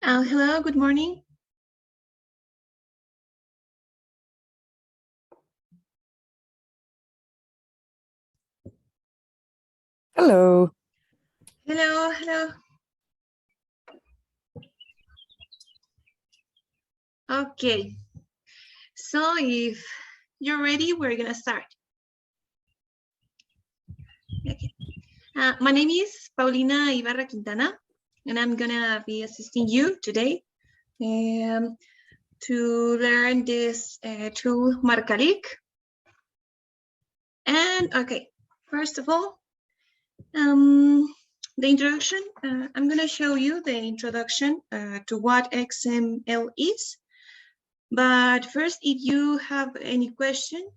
Hello, good morning. Hello. Hello, hello. Okay, so if you're ready, we're gonna start. Okay. My name is Paulina Ibarra Quintana, and I'm gonna be assisting you today to learn this tool Marcalyc. And okay, first of all, the introduction. I'm gonna show you the introduction to what XML is. But first, if you have any question,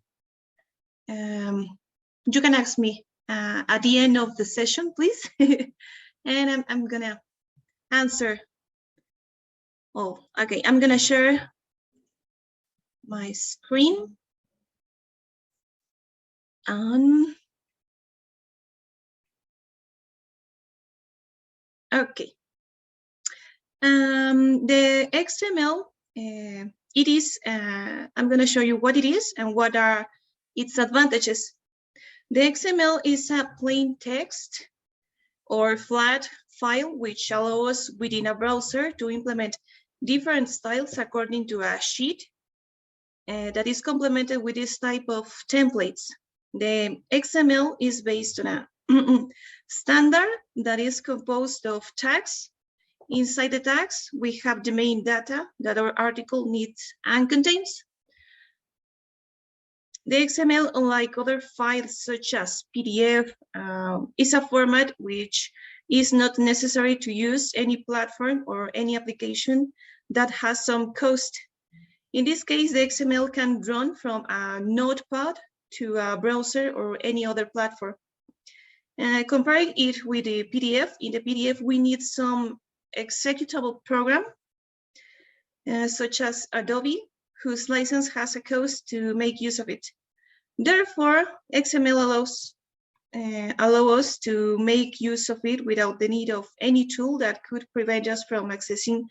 you can ask me at the end of the session, please. And I'm gonna answer. Oh, okay, I'm gonna share my screen. Okay. The XML, it is, I'm gonna show you what it is and what are its advantages. The XML is a plain text or flat file which allows within a browser to implement different styles according to a sheet that is complemented with this type of templates. The XML is based on a standard that is composed of tags. Inside the tags, we have the main data that our article needs and contains. The XML, unlike other files such as PDF, is a format which is not necessary to use any platform or any application that has some cost. In this case, the XML can run from a notepad to a browser or any other platform. Comparing it with the PDF, in the PDF, we need some executable program, such as Adobe, whose license has a cost to make use of it. Therefore, XML allows us to make use of it without the need of any tool that could prevent us from accessing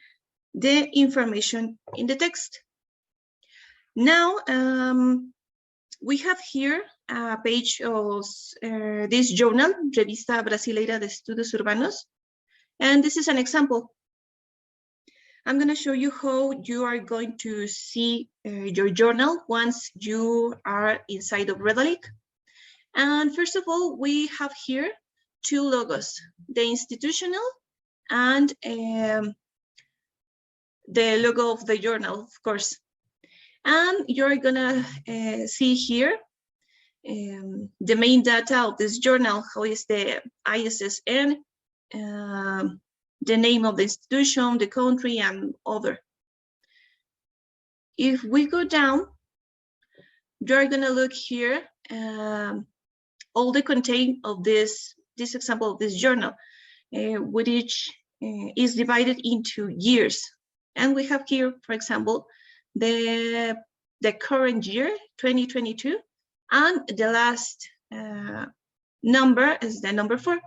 the information in the text. Now, we have here a page of this journal, Revista Brasileira de Estudos Urbanos, and this is an example. I'm going to show you how you are going to see your journal once you are inside of Redalyc. And first of all, we have here two logos, the institutional and the logo of the journal, of course. And you're gonna see here the main data of this journal, how is the ISSN, the name of the institution, the country, and other. If we go down, you're gonna look here, all the content of this example of this journal, which is divided into years. And we have here, for example, the current year, 2022, and the last number is the number 4.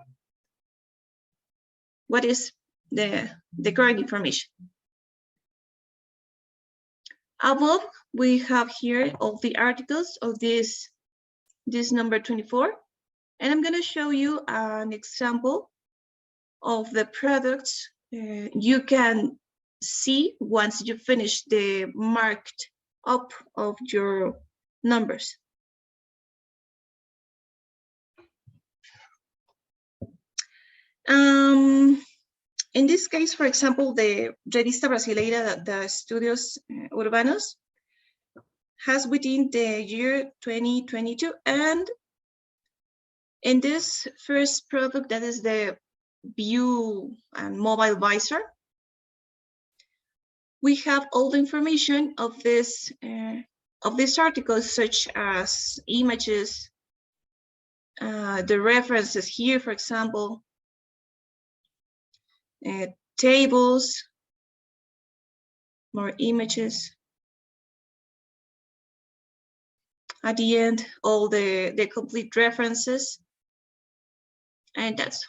What is the current information? Above, we have here all the articles of this number 24, and I'm going to show you an example of the products you can see once you finish the marked up of your numbers. In this case, for example, the Revista Brasileira de Estudos Urbanos has within the year 2022, and in this first product, that is the view and mobile visor, we have all the information of this article, such as images, the references here, for example, tables, more images. At the end, all the complete references, and that's.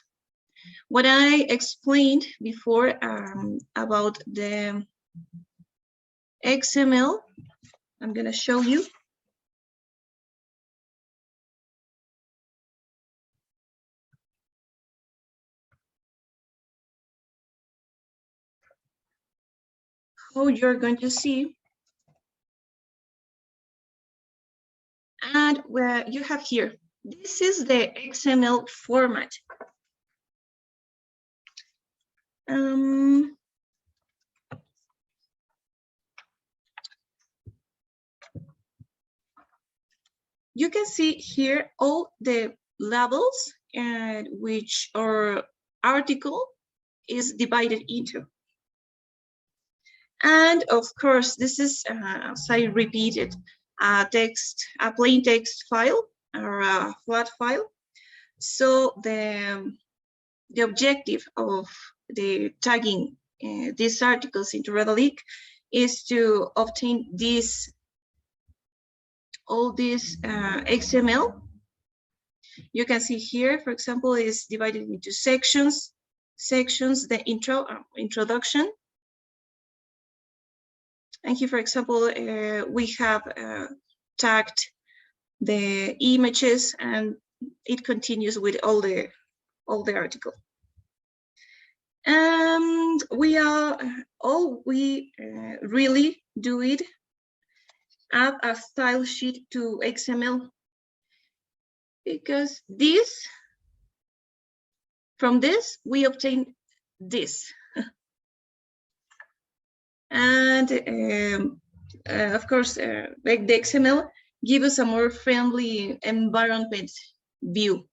What I explained before about the XML, I'm going to show you. How you're going to see. And where you have here, this is the XML format. You can see here all the labels and which our article is divided into. And of course, this is, as I repeated, a plain text file or a flat file. So the objective of the tagging these articles into Redalyc is to obtain all this XML. You can see here, for example, is divided into sections. The introduction. And here, for example, we have tagged the images, and it continues with all the article. And we really do it, add a style sheet to XML, because from this we obtain this. And of course, like the XML give us a more friendly environment view.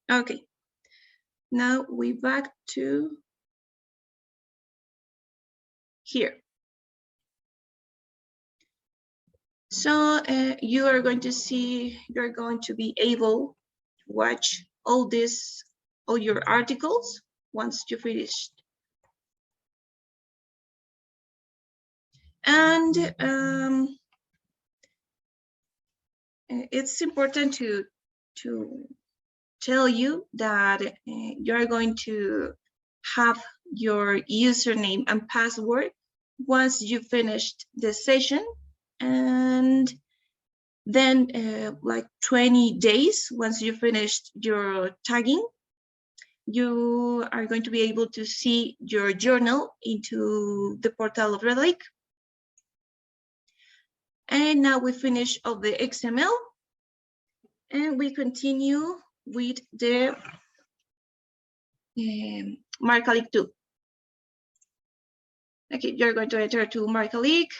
Okay, now we back to here. So you're going to be able to watch all your articles once you finished. And it's important to tell you that you're going to have your username and password once you finished the session, and then like 20 days once you finished your tagging, you are going to be able to see your journal into the portal of Redalyc. And now we finish all the XML, and we continue with the Marcalyc 2. Okay, you're going to enter to Marcalyc,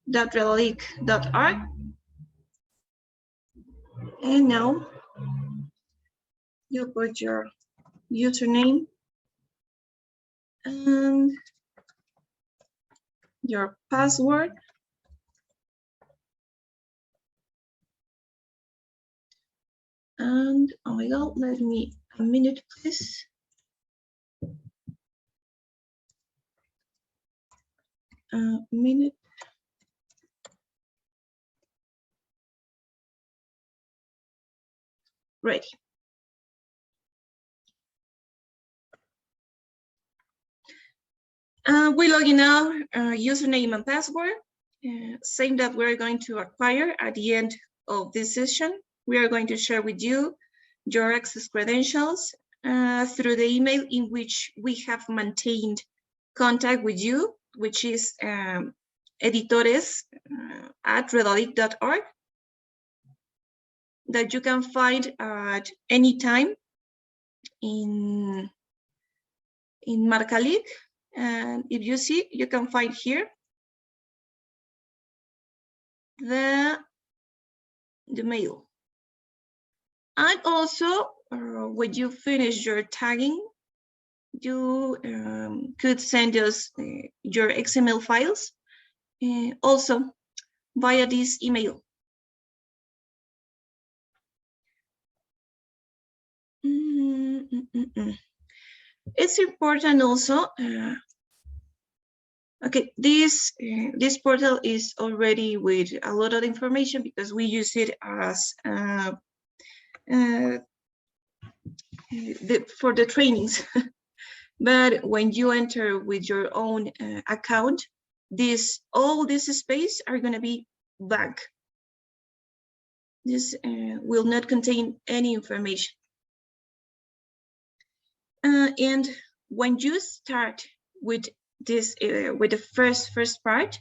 .redalyc.org. And now you put your username and your password. And oh my God, let me a minute, please. A minute. Ready. We log in now, username and password, same that we're going to acquire at the end of this session. We are going to share with you your access credentials through the email in which we have maintained contact with you, which is editores@redalyc.org, that you can find at any time in Marcalyc. And if you see, you can find here the mail. And also, when you finish your tagging, you could send us your XML files also via this email. It's important also Okay, this portal is already with a lot of information because we use it as for the trainings. But when you enter with your own account, all this space are going to be blank. This will not contain any information. And when you start with this, with the first part,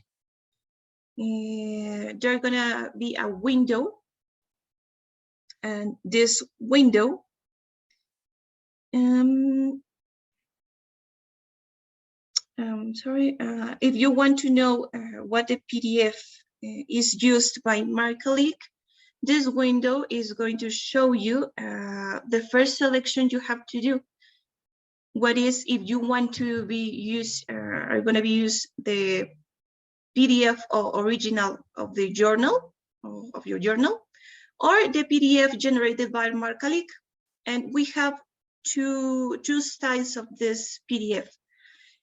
there's gonna be a window, and this window, sorry, if you want to know what the PDF is used by Marcalyc, this window is going to show you the first selection you have to do. What is, if you want to are going to be use the PDF or original of the journal, of your journal, or the PDF generated by Marcalyc. And we have two styles of this PDF.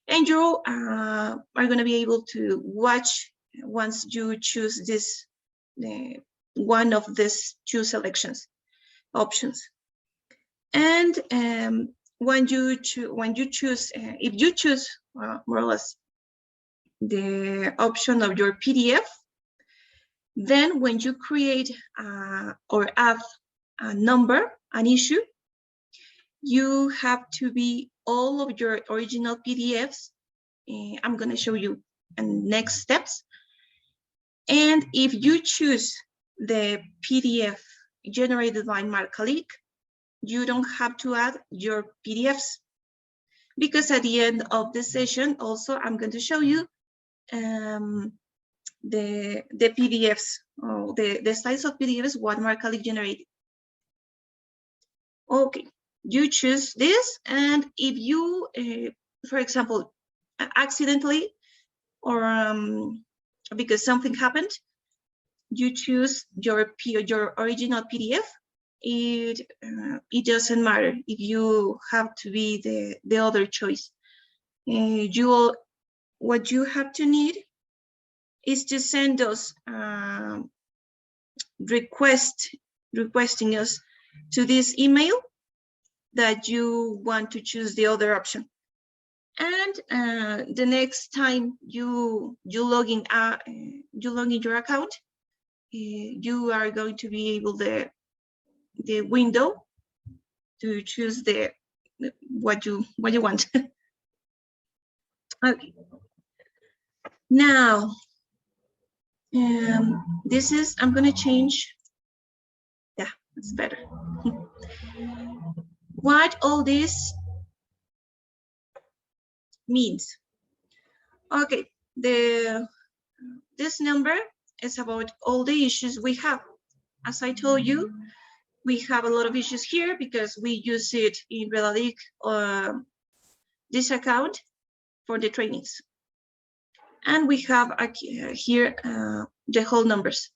And you are going to be able to watch once you choose this, one of these two options. And when you choose, if you choose more or less the option of your PDF, then when you create or add a number, an issue, you have to be all of your original PDFs. I'm going to show you in next steps. And if you choose the PDF generated by Marcalyc, you don't have to add your PDFs, because at the end of the session, also, I'm going to show you the PDFs, or the size of PDFs, what Marcalyc generated. Okay, you choose this, and if you, for example, accidentally, or because something happened, you choose your original PDF, it doesn't matter if you have to be the other choice. What you have to need is to send us requesting us to this email that you want to choose the other option. And the next time you log in your account, you are going to be able the window to choose what you want. Okay. Now, this is, I'm going to change. Yeah, it's better. What all this means. Okay, this number is about all the issues we have. As I told you, we have a lot of issues here because we use it in Redalyc, this account for the trainings. And we have here the whole numbers.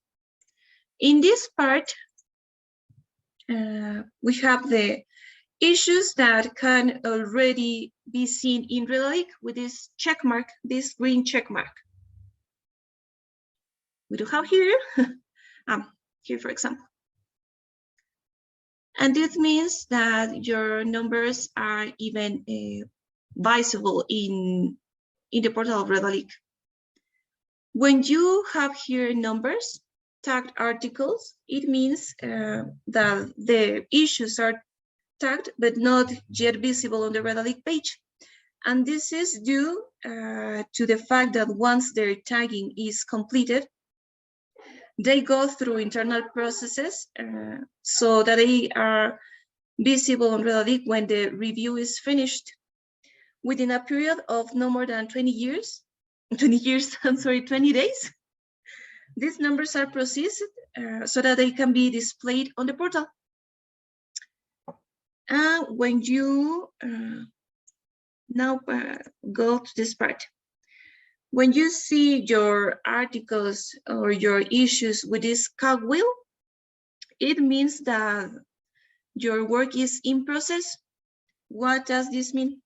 In this part, we have the issues that can already be seen in Redalyc with this check mark, this green check mark. We do have here, here for example. And this means that your numbers are even visible in the portal of Redalyc. When you have here numbers, tagged articles, it means that the issues are tagged but not yet visible on the Redalyc page. And this is due to the fact that once their tagging is completed, they go through internal processes so that they are visible on Redalyc when the review is finished. Within a period of no more than 20 days, these numbers are processed so that they can be displayed on the portal. And when you now go to this part, when you see your articles or your issues with this cogwheel, it means that your work is in process. What does this mean?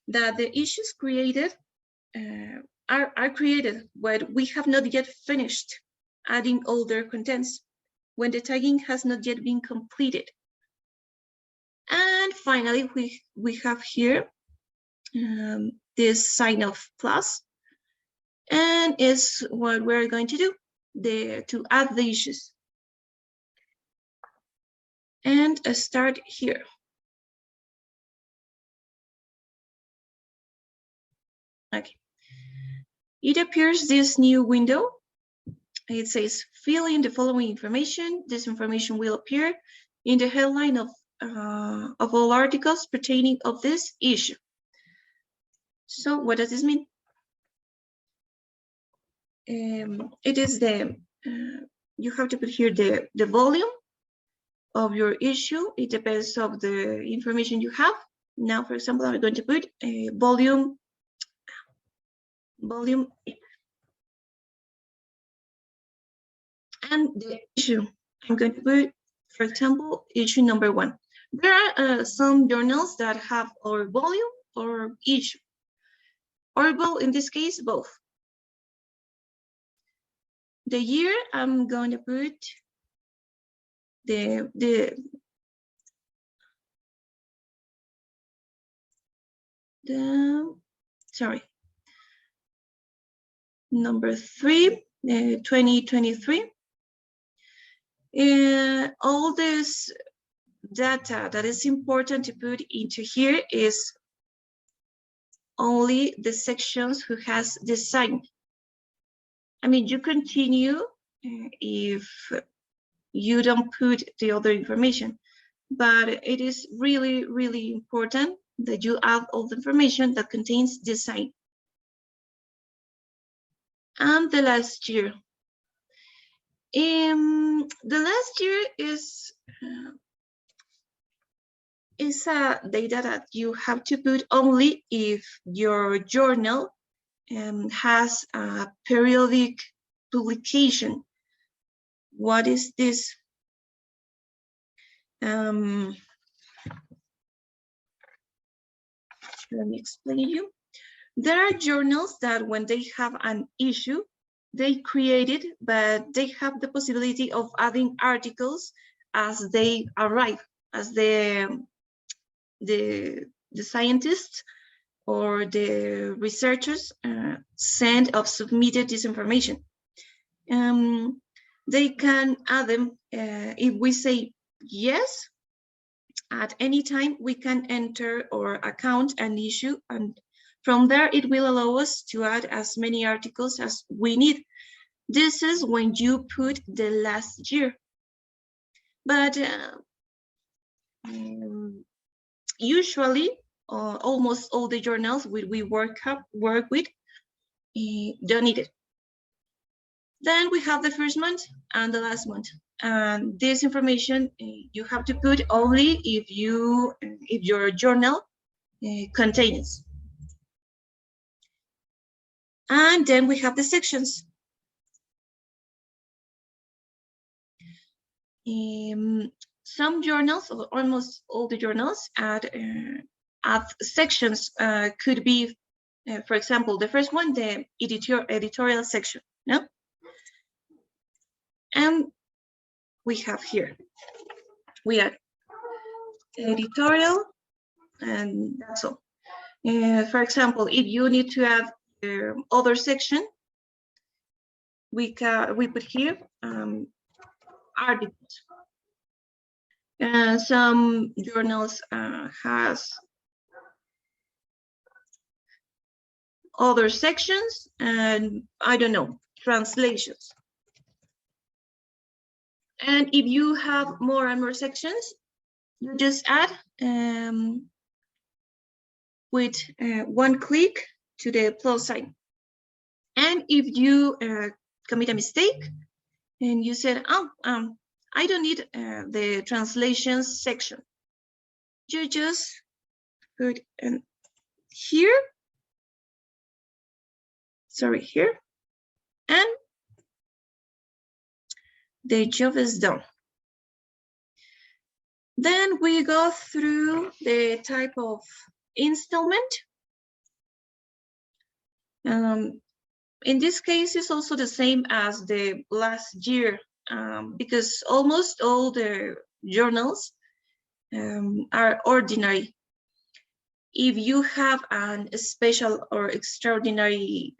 That the issues created are created, but we have not yet finished adding all their contents when the tagging has not yet been completed. And finally, we have here this sign of plus, and is what we're going to do to add the issues. And start here. Okay. It appears this new window. It says fill in the following information. This information will appear in the headline of all articles pertaining of this issue. So what does this mean? It is you have to put here the volume of your issue. It depends of the information you have. Now, for example, I'm going to put a volume 8. And the issue, I'm going to put, for example, issue number 1. There are some journals that have or volume or issue, or both, in this case, both. The year, I'm going to put sorry, number 3, 2023. All this data that is important to put into here is only the sections who has the sign. I mean, you continue if you don't put the other information, but it is really, really important that you add all the information that contains this sign. And the last year. The last year is a data that you have to put only if your journal has a periodic publication. What is this? Let me explain you. There are journals that when they have an issue, they create it, but they have the possibility of adding articles as they arrive, as the scientists or the researchers send or submitted this information. They can add them if we say yes. At any time, we can enter or account an issue, and from there, it will allow us to add as many articles as we need. This is when you put the last year. But usually, almost all the journals we work with don't need it. Then we have the first month and the last month. And this information you have to put only if your journal contains. And then we have the sections. Some journals, or almost all the journals, add sections. Could be, for example, the first one, the editorial section. No? And we have here, we add editorial, and that's all. For example, if you need to add other section, we put here articles. Some journals has other sections, and I don't know, translations. And if you have more and more sections, you just add with one click to the plus sign. And if you commit a mistake and you said, oh, I don't need the translations section, you just put here, here, and the job is done. Then we go through the type of installment. In this case, it's also the same as the last year, because almost all the journals are ordinary. If you have a special or extraordinary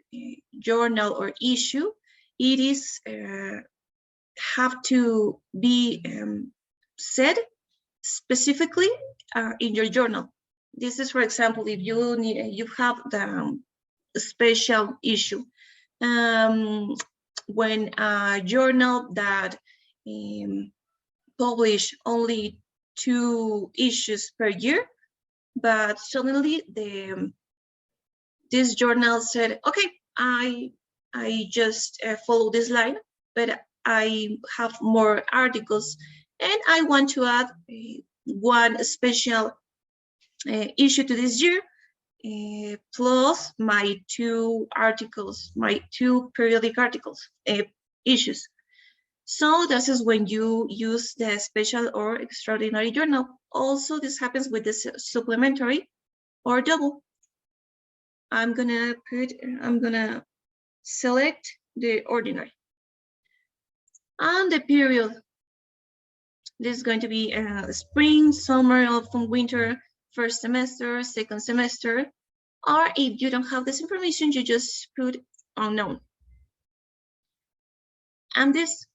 journal or issue, it is have to be said specifically in your journal. This is, for example, if you have the special issue, when a journal that publish only 2 issues per year, but suddenly this journal said, okay, I just follow this line, but I have more articles and I want to add one special issue to this year, plus my 2 articles, my 2 periodic articles, issues. So this is when you use the special or extraordinary journal. Also, this happens with the supplementary or double. I'm gonna select the ordinary. And the period, this is going to be spring, summer, autumn, winter, first semester, second semester, or if you don't have this information, you just put unknown. And this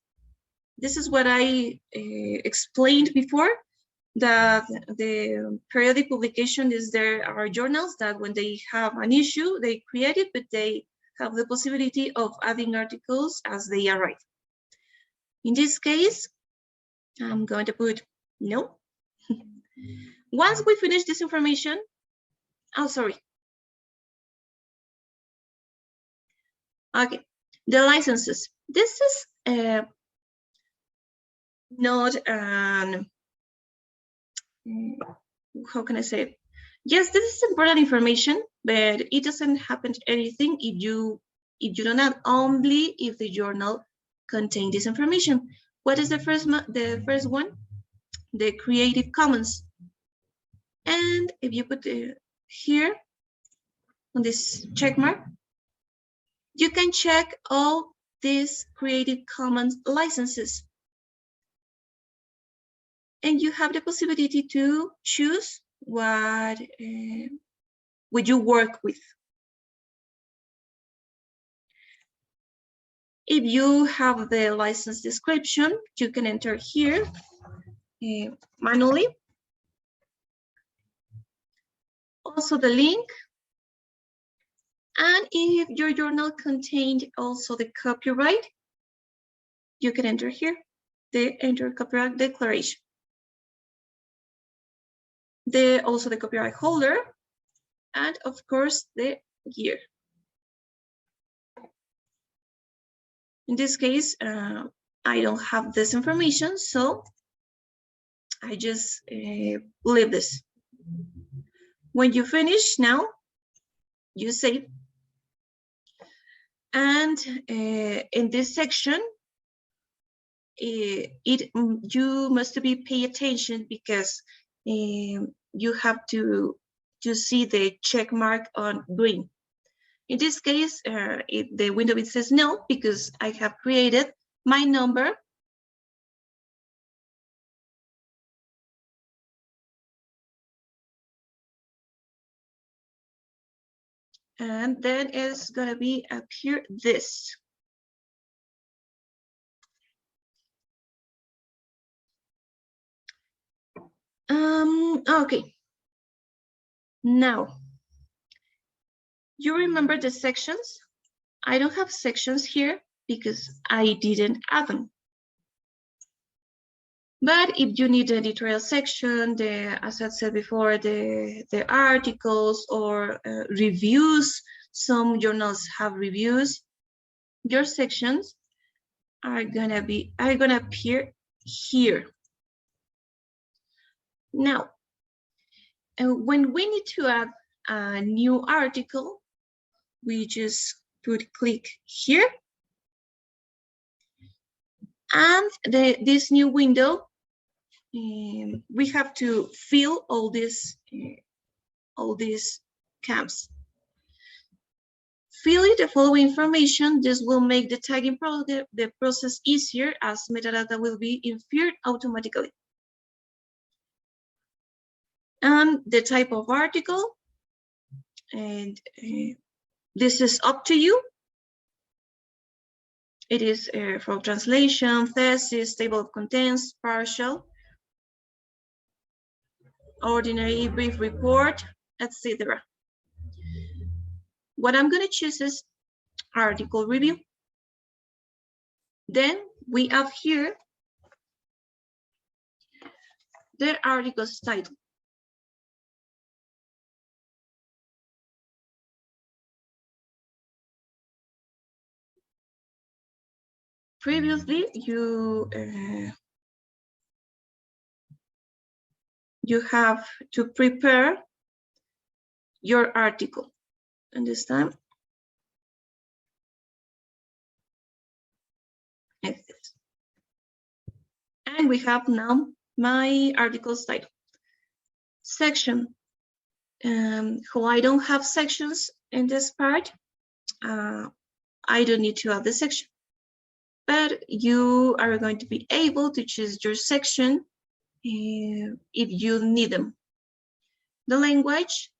is what I explained before, that the periodic publication is there are journals that when they have an issue, they create it, but they have the possibility of adding articles as they arrive. In this case, I'm going to put no. Once we finish this information, oh, sorry. Okay, the licenses. This is not an, how can I say it? Yes, this is important information, but it doesn't happen to anything if you don't add, only if the journal contains this information. What is the first one? The Creative Commons. And if you put here on this check mark, you can check all these Creative Commons licenses. And you have the possibility to choose what would you work with. If you have the license description, you can enter here manually. Also the link. And if your journal contained also the copyright, you can enter here, the enter copyright declaration. Also the copyright holder, and of course the year. In this case, I don't have this information, so I just leave this. When you finish now, you save. And in this section, you must be pay attention, because you have to see the check mark on green. In this case, the window it says no, because I have created my number. And then it's gonna be up here, this. Okay. Now, you remember the sections? I don't have sections here because I didn't add them. But if you need the editorial section, as I said before, the articles or reviews, some journals have reviews, your sections are gonna appear here. Now, when we need to add a new article, we just click here, and this new window, we have to fill all these camps. fill in the following information. This will make the tagging the process easier, as metadata will be inferred automatically. And the type of article, and this is up to you. It is for translation, thesis, table of contents, partial, ordinary, brief report, etc. What I'm going to choose is article review. Then we have here the article's title. Previously, you have to prepare your article. Understand? And we have now my article's title. Section. How I don't have sections in this part, I don't need to add the section. But you are going to be able to choose your section if you need them. The language.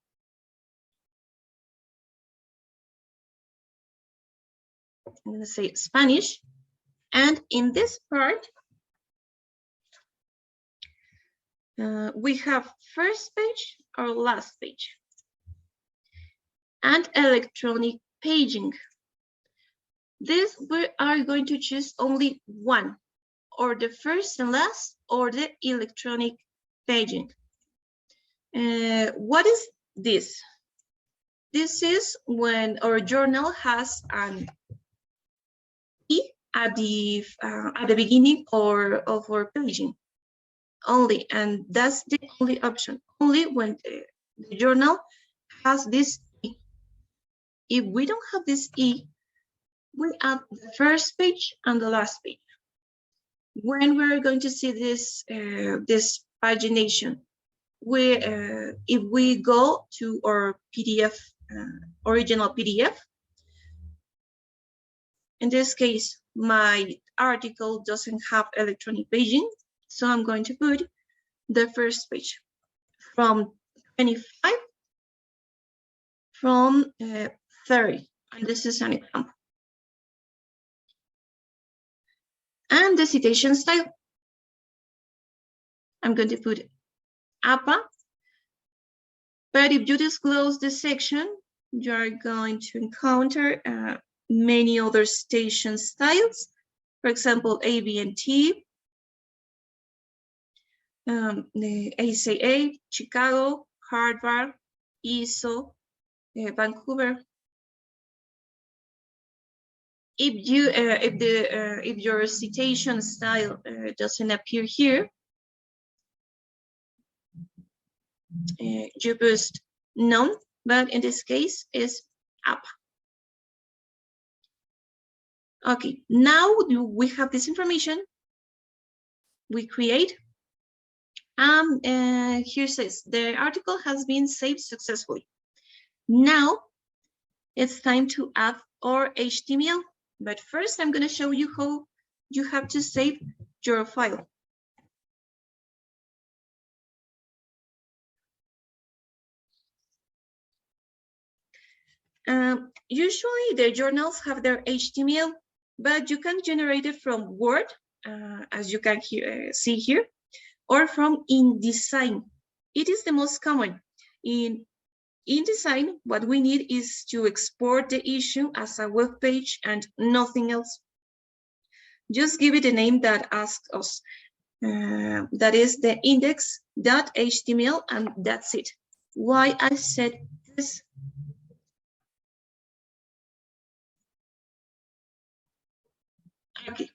I'm going to say Spanish. And in this part, we have first page or last page. And electronic paging. This we are going to choose only one, or the first and last, or the electronic paging. What is this? This is when our journal has an E at the beginning of our paging only, and that's the only option. Only when the journal has this E. If we don't have this E, we add the first page and the last page. When we're going to see this this pagination, if we go to our PDF, original PDF, in this case, my article doesn't have electronic paging, so I'm going to put the first page from 25, from 30, and this is an example. And the citation style, I'm going to put APA, but if you disclose the section, you're going to encounter many other citation styles. For example, ABNT, the ACA, Chicago, Harvard, ISO, Vancouver. If your citation style doesn't appear here, you post none, but in this case is APA. Okay, now we have this information. We create. Here says the article has been saved successfully. Now it's time to add our HTML. But first, I'm going to show you how you have to save your file. Usually, the journals have their HTML, but you can generate it from Word, as you can see here, or from InDesign. It is the most common. In InDesign, what we need is to export the issue as a web page and nothing else. Just give it a name that asks us. That is the index.html, and that's it. Why I said this? Okay.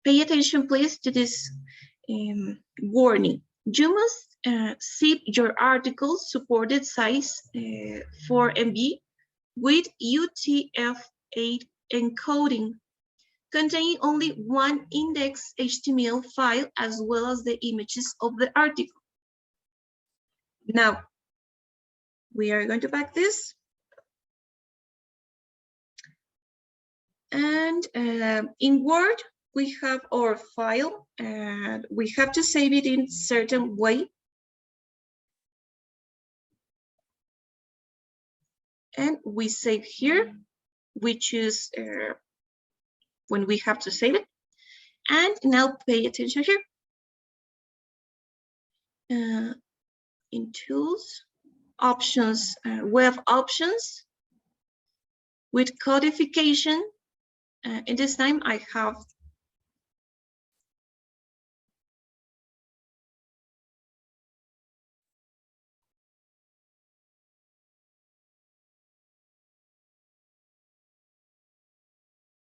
Pay attention, please, to this warning. You must zip your article's supported size 4 MB with UTF-8 encoding, containing only one index HTML file as well as the images of the article. Now, we are going to back this. And in Word, we have our file and we have to save it in certain way. And we save here, we choose when we have to save it. And now pay attention here. In Tools, Options, Web Options, with codification. And this time I have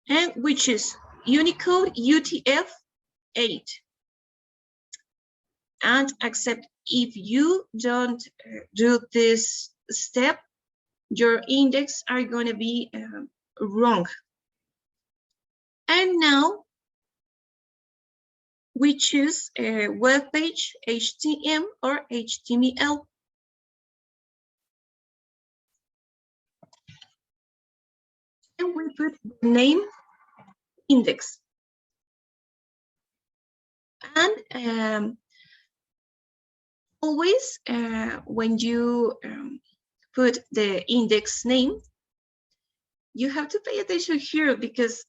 and which is Unicode UTF-8. And accept. If you don't do this step, your index are going to be wrong. And now we choose a web page, HTML or HTML. And we put the name index. And always when you put the index name, you have to pay attention here because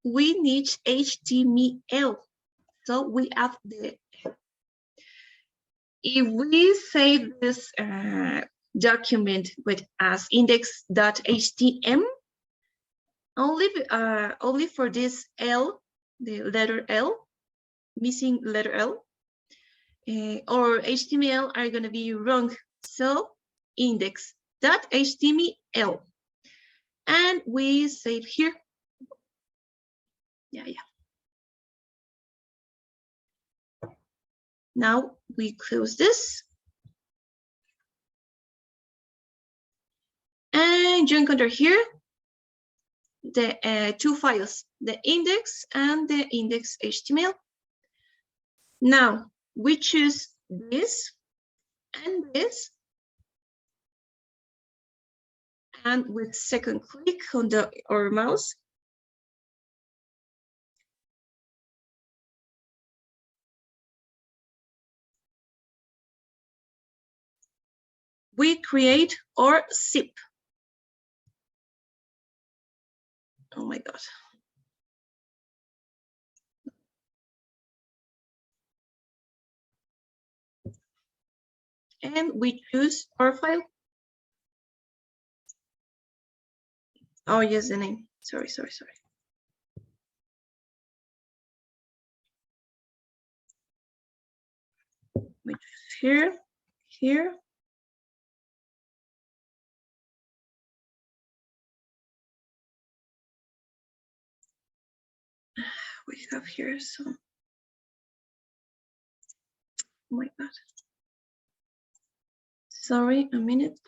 we need HTML. So we have if we save this document with as index.htm, only for this L, the letter L, missing letter L, or HTML are going to be wrong. So index.html. And we save here. Yeah. Now we close this. And you encounter here the two files, the index and the index.html. Now we choose this and this. And with second click on our mouse, we create our zip. Oh my God. And we choose our file. Oh, yes, the name. Sorry. We choose here. We have here some. Oh my God. Sorry, a minute.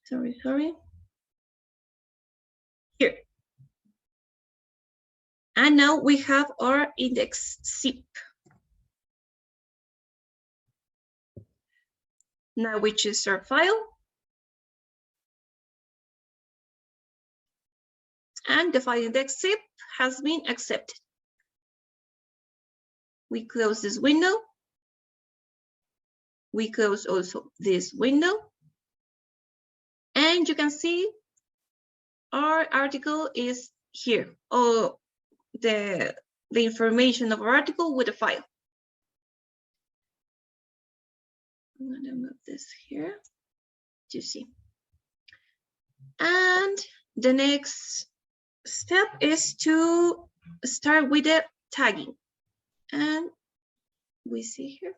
Sorry. Here. And now we have our index zip. Now we choose our file. And the file index zip has been accepted. We close this window. We close also this window. And you can see our article is here. Oh, the information of our article with a file. I'm going to move this here to see. And the next step is to start with the tagging. And we see here.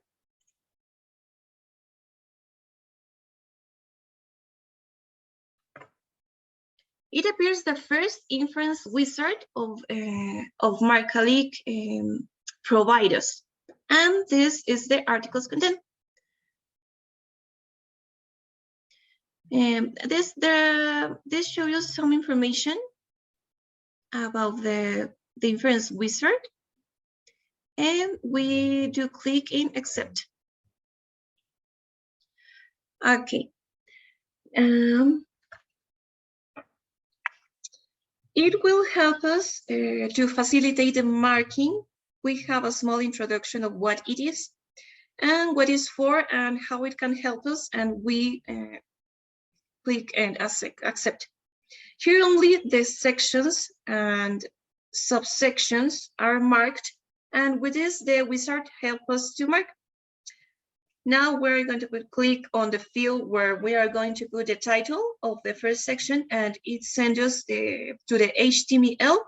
It appears the first inference wizard of Marcalyc providers. And this is the article's content. This shows you some information about the inference wizard. and we do click in accept. Okay. It will help us to facilitate the marking. We have a small introduction of what it is and what it's for and how it can help us, and we click and accept. Here only the sections and subsections are marked, and with this the wizard helps us to mark. Now we're going to click on the field where we are going to put the title of the first section, and it sends us to the HTML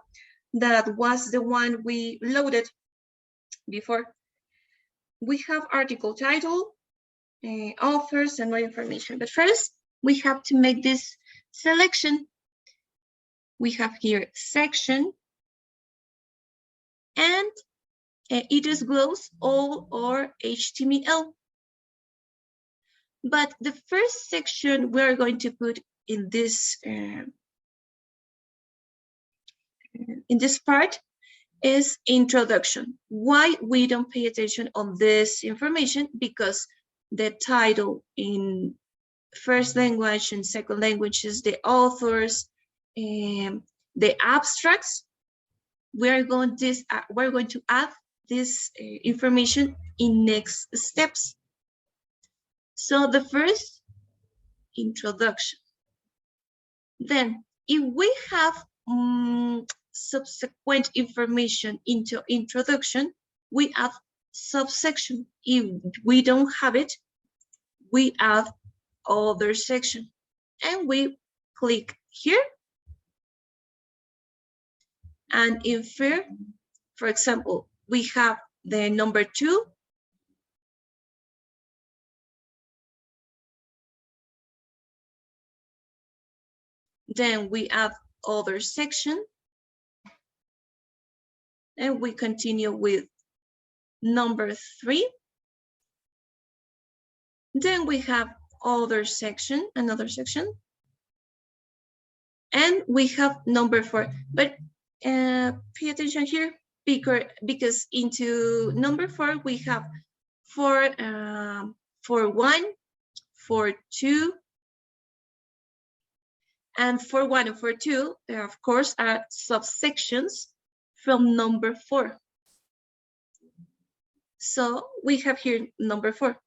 that was the one we loaded before. We have article title, authors, and more information. But first, we have to make this selection. We have here section, and it discloses all our HTML. But the first section we're going to put in this part is introduction. Why we don't pay attention on this information? Because the title in first language and second languages, the authors, the abstracts, we're going to add this information in next steps. So the first, introduction. Then if we have subsequent information into introduction, we add subsection. If we don't have it, we add other section, and we click here and infer. For example, we have the number 2. Then we add other section, and we continue with number 3. Then we have other section, another section, and we have number 4. But pay attention here, because into number 4 we have for 1, for 2, and for 1 and for 2, of course, are subsections from number 4. So we have here number 4.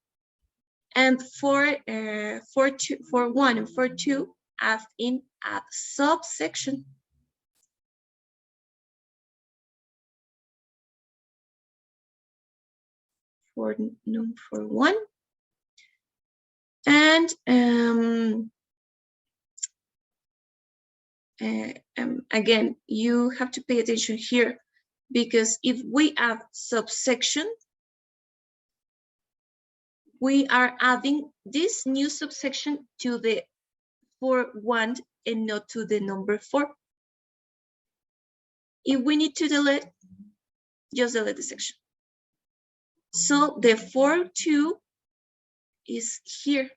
And for 1 and for 2, add in a subsection. For 1. And again, you have to pay attention here, because if we add subsection, we are adding this new subsection to the for 1 and not to the number 4. If we need to delete, just delete the section. So the 4.2 is here.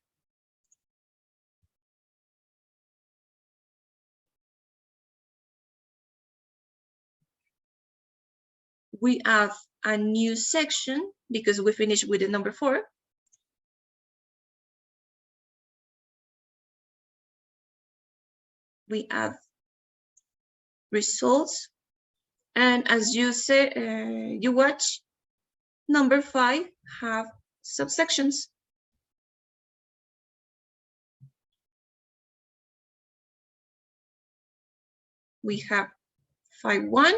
We add a new section because we finished with the number 4. We add results, and as you say, you watch, number 5 have subsections. We have 5.1,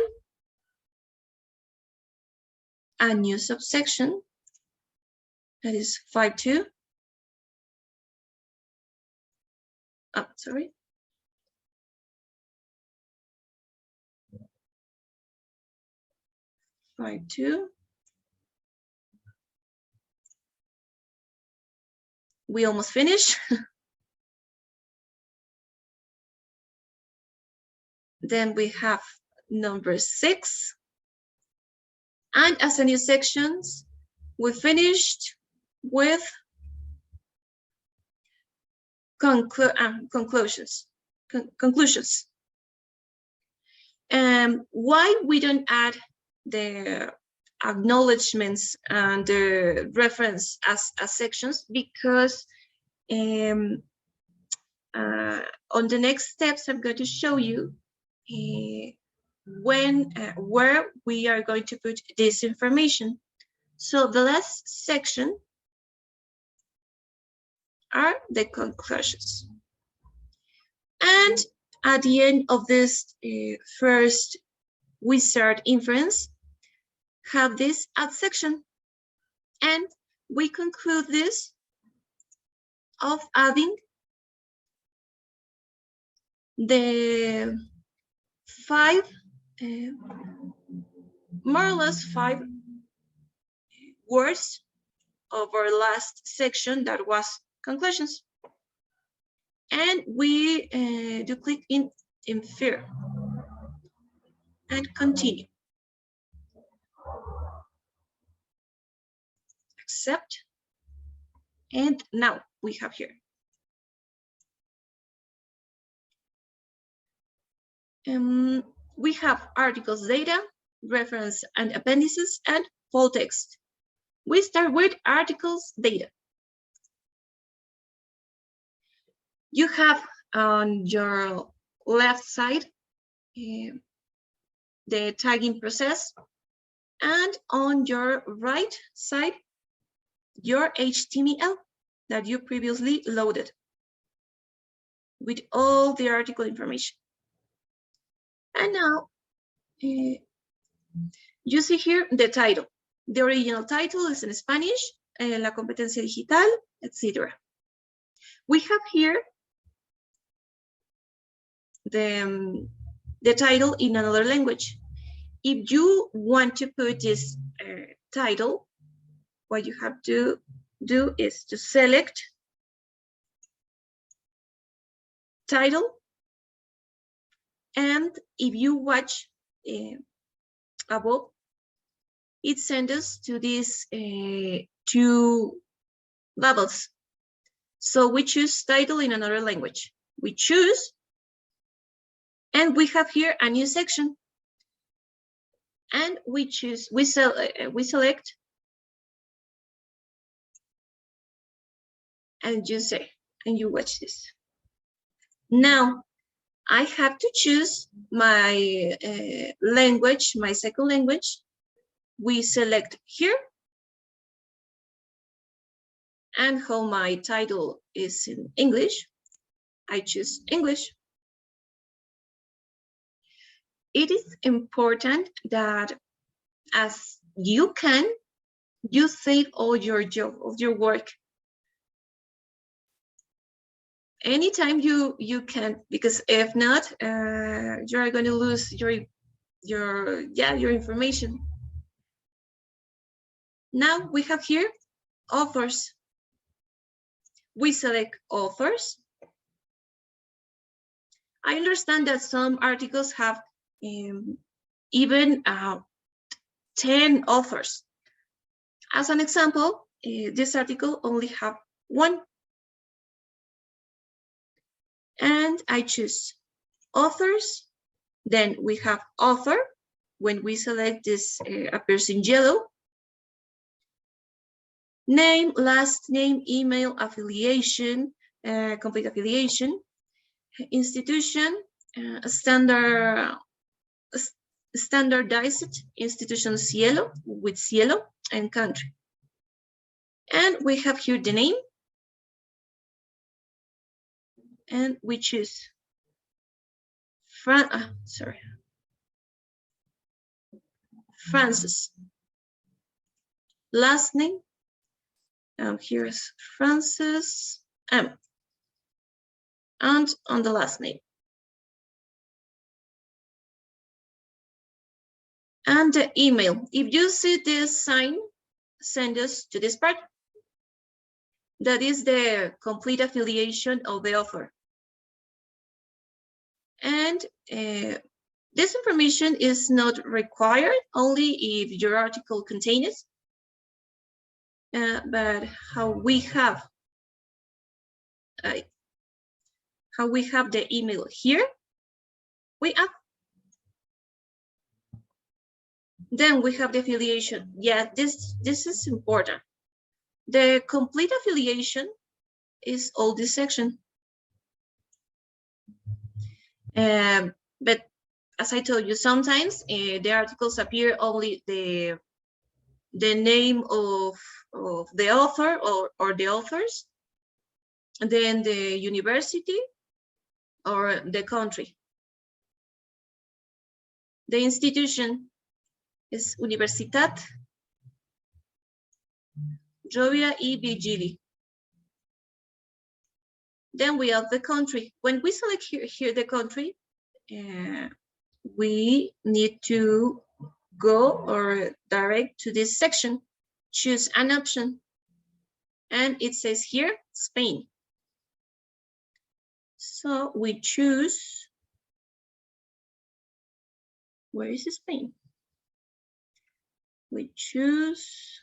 a new subsection, that is 5.2. Oh, sorry. We almost finished. Then we have number 6. And as a new sections, we finished with conclusions. Why we don't add the acknowledgements and reference as sections, because on the next steps, I'm going to show you where we are going to put this information. So the last section are the conclusions. And at the end of this first wizard inference, have this add section. And we conclude this of adding the more or less 5 words of our last section that was conclusions. And we do click in infer and continue. Accept. And now we have here. We have articles data, reference and appendices, and full text. We start with articles data. You have on your left side the tagging process, and on your right side your HTML that you previously loaded with all the article information. And now you see here the title. The original title is in Spanish, La competencia digital, etc. We have here the title in another language. If you want to put this title, what you have to do is to select title, and if you watch above, it sends us to these 2 levels. So we choose title in another language. We choose, and we have here a new section. And we choose, we select, and you say, and you watch this. Now, I have to choose my language, my second language. We select here, and how my title is in English, I choose English. It is important that as you can, you save all your work. Anytime you can, because if not, you are going to lose your information. Now we have here authors. We select authors. I understand that some articles have even 10 authors. As an example, this article only have 1. And I choose authors. Then we have author. When we select this, appears in yellow. Name, last name, email, affiliation, complete affiliation, institution, standardized institution Cielo with Cielo, and country. And we have here the name. And we choose Francis. Last name. Here's Francis M. And on the last name. And the email. If you see this sign, send us to this part. That is the complete affiliation of the author. And this information is not required, only if your article contains it. But how we have the email here, we add. Then we have the affiliation. Yeah, this is important. The complete affiliation is all this section. But as I told you, sometimes the articles appear only the name of the author or the authors, then the university or the country. The institution is Universitat Rovira i Virgili. Then we have the country. When we select here the country, we need to go or direct to this section, choose an option, and it says here, Spain. So we choose, where is Spain? We choose,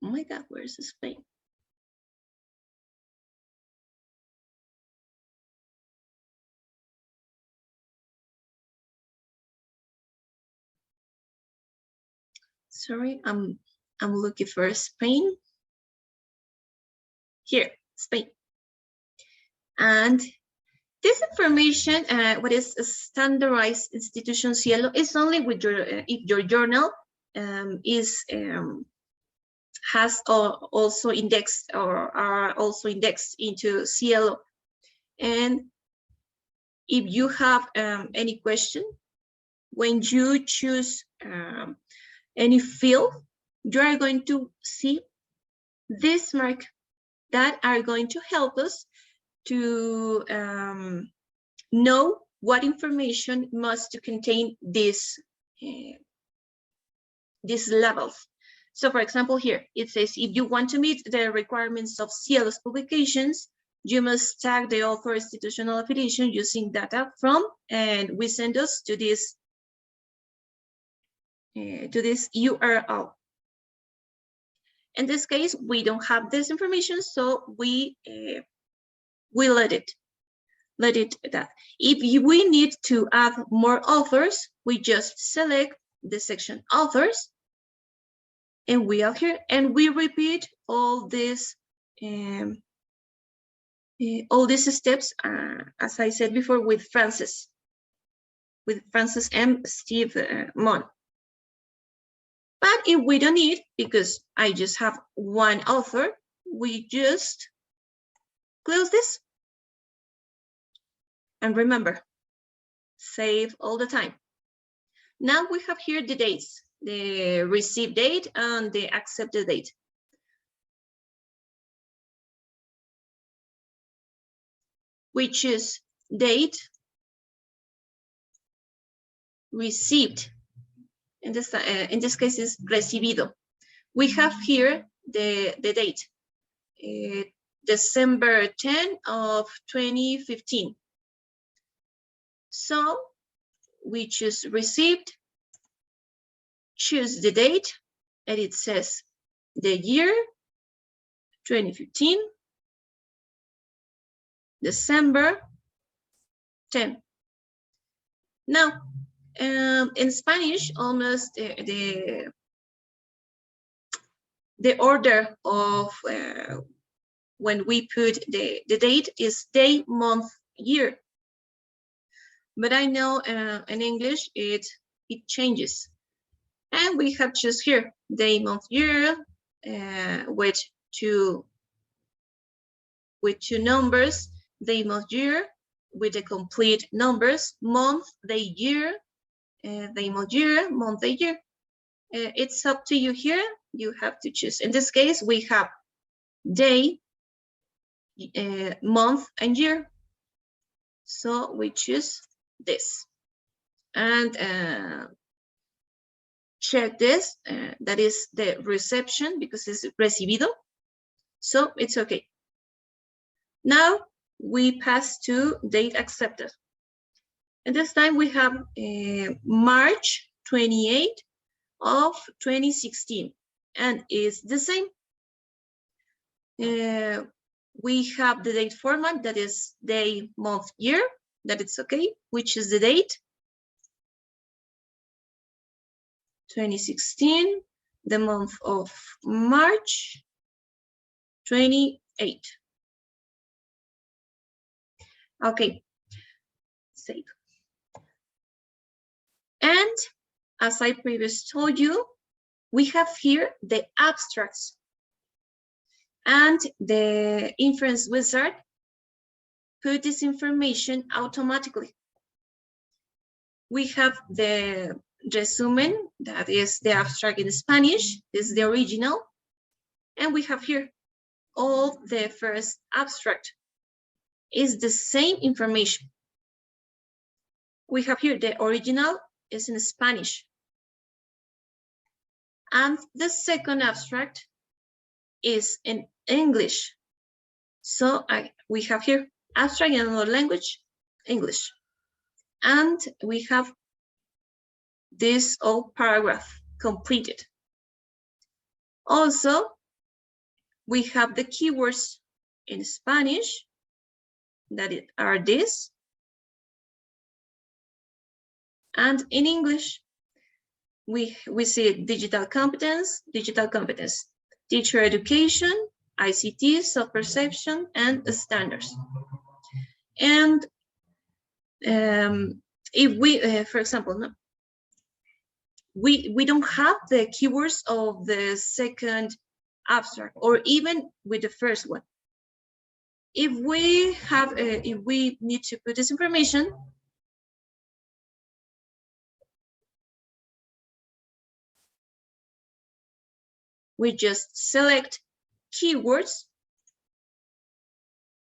oh my God, where is Spain? Sorry, I'm looking for Spain. Here, Spain. And this information, what is a standardized institution Cielo, is only with your if your journal has also indexed or are also indexed into Cielo. And if you have any question, when you choose any field, you are going to see this mark that are going to help us to know what information must contain these levels. So for example, here it says, if you want to meet the requirements of Cielo's publications, you must tag the author institutional affiliation using data from, and we send us to this URL. In this case, we don't have this information, so we let it that. If we need to add more authors, we just select the section authors, and we are here, and we repeat all these steps, as I said before, with Francis M. Steve Mon. But if we don't need, because I just have one author, we just close this. And remember, save all the time. Now we have here the dates, the receive date and the accepted date. We choose date, received. In this case is recibido. We have here the date, December 10 of 2015. So we choose received, choose the date, and it says the year 2015, December 10. Now, in Spanish, almost the order of when we put the date is day, month, year. But I know in English it changes. And we have choose here day, month, year with two numbers, day, month, year, with the complete numbers, month, day, year, day, month, year, month, day, year. It's up to you here. You have to choose. In this case, we have day, month, and year. So we choose this. And check this. That is the reception because it's recibido. So it's okay. Now we pass to date accepted. And this time we have March 28 of 2016, and it's the same. We have the date format, that is day, month, year, that it's okay, which is the date, 2016, the month of March, 28. Okay, save. And as I previously told you, we have here the abstracts, and the inference wizard put this information automatically. We have the resumen, that is the abstract in Spanish, this is the original, and we have here all the first abstract is the same information. We have here the original is in Spanish, and the second abstract is in English. So we have here abstract in another language, English. And we have this whole paragraph completed. Also, we have the keywords in Spanish that are this. And in English, we see digital competence, teacher education, ICT, self-perception, and standards. And if we, for example, no, we don't have the keywords of the second abstract, or even with the first one. If we have, if we need to put this information, we just select keywords,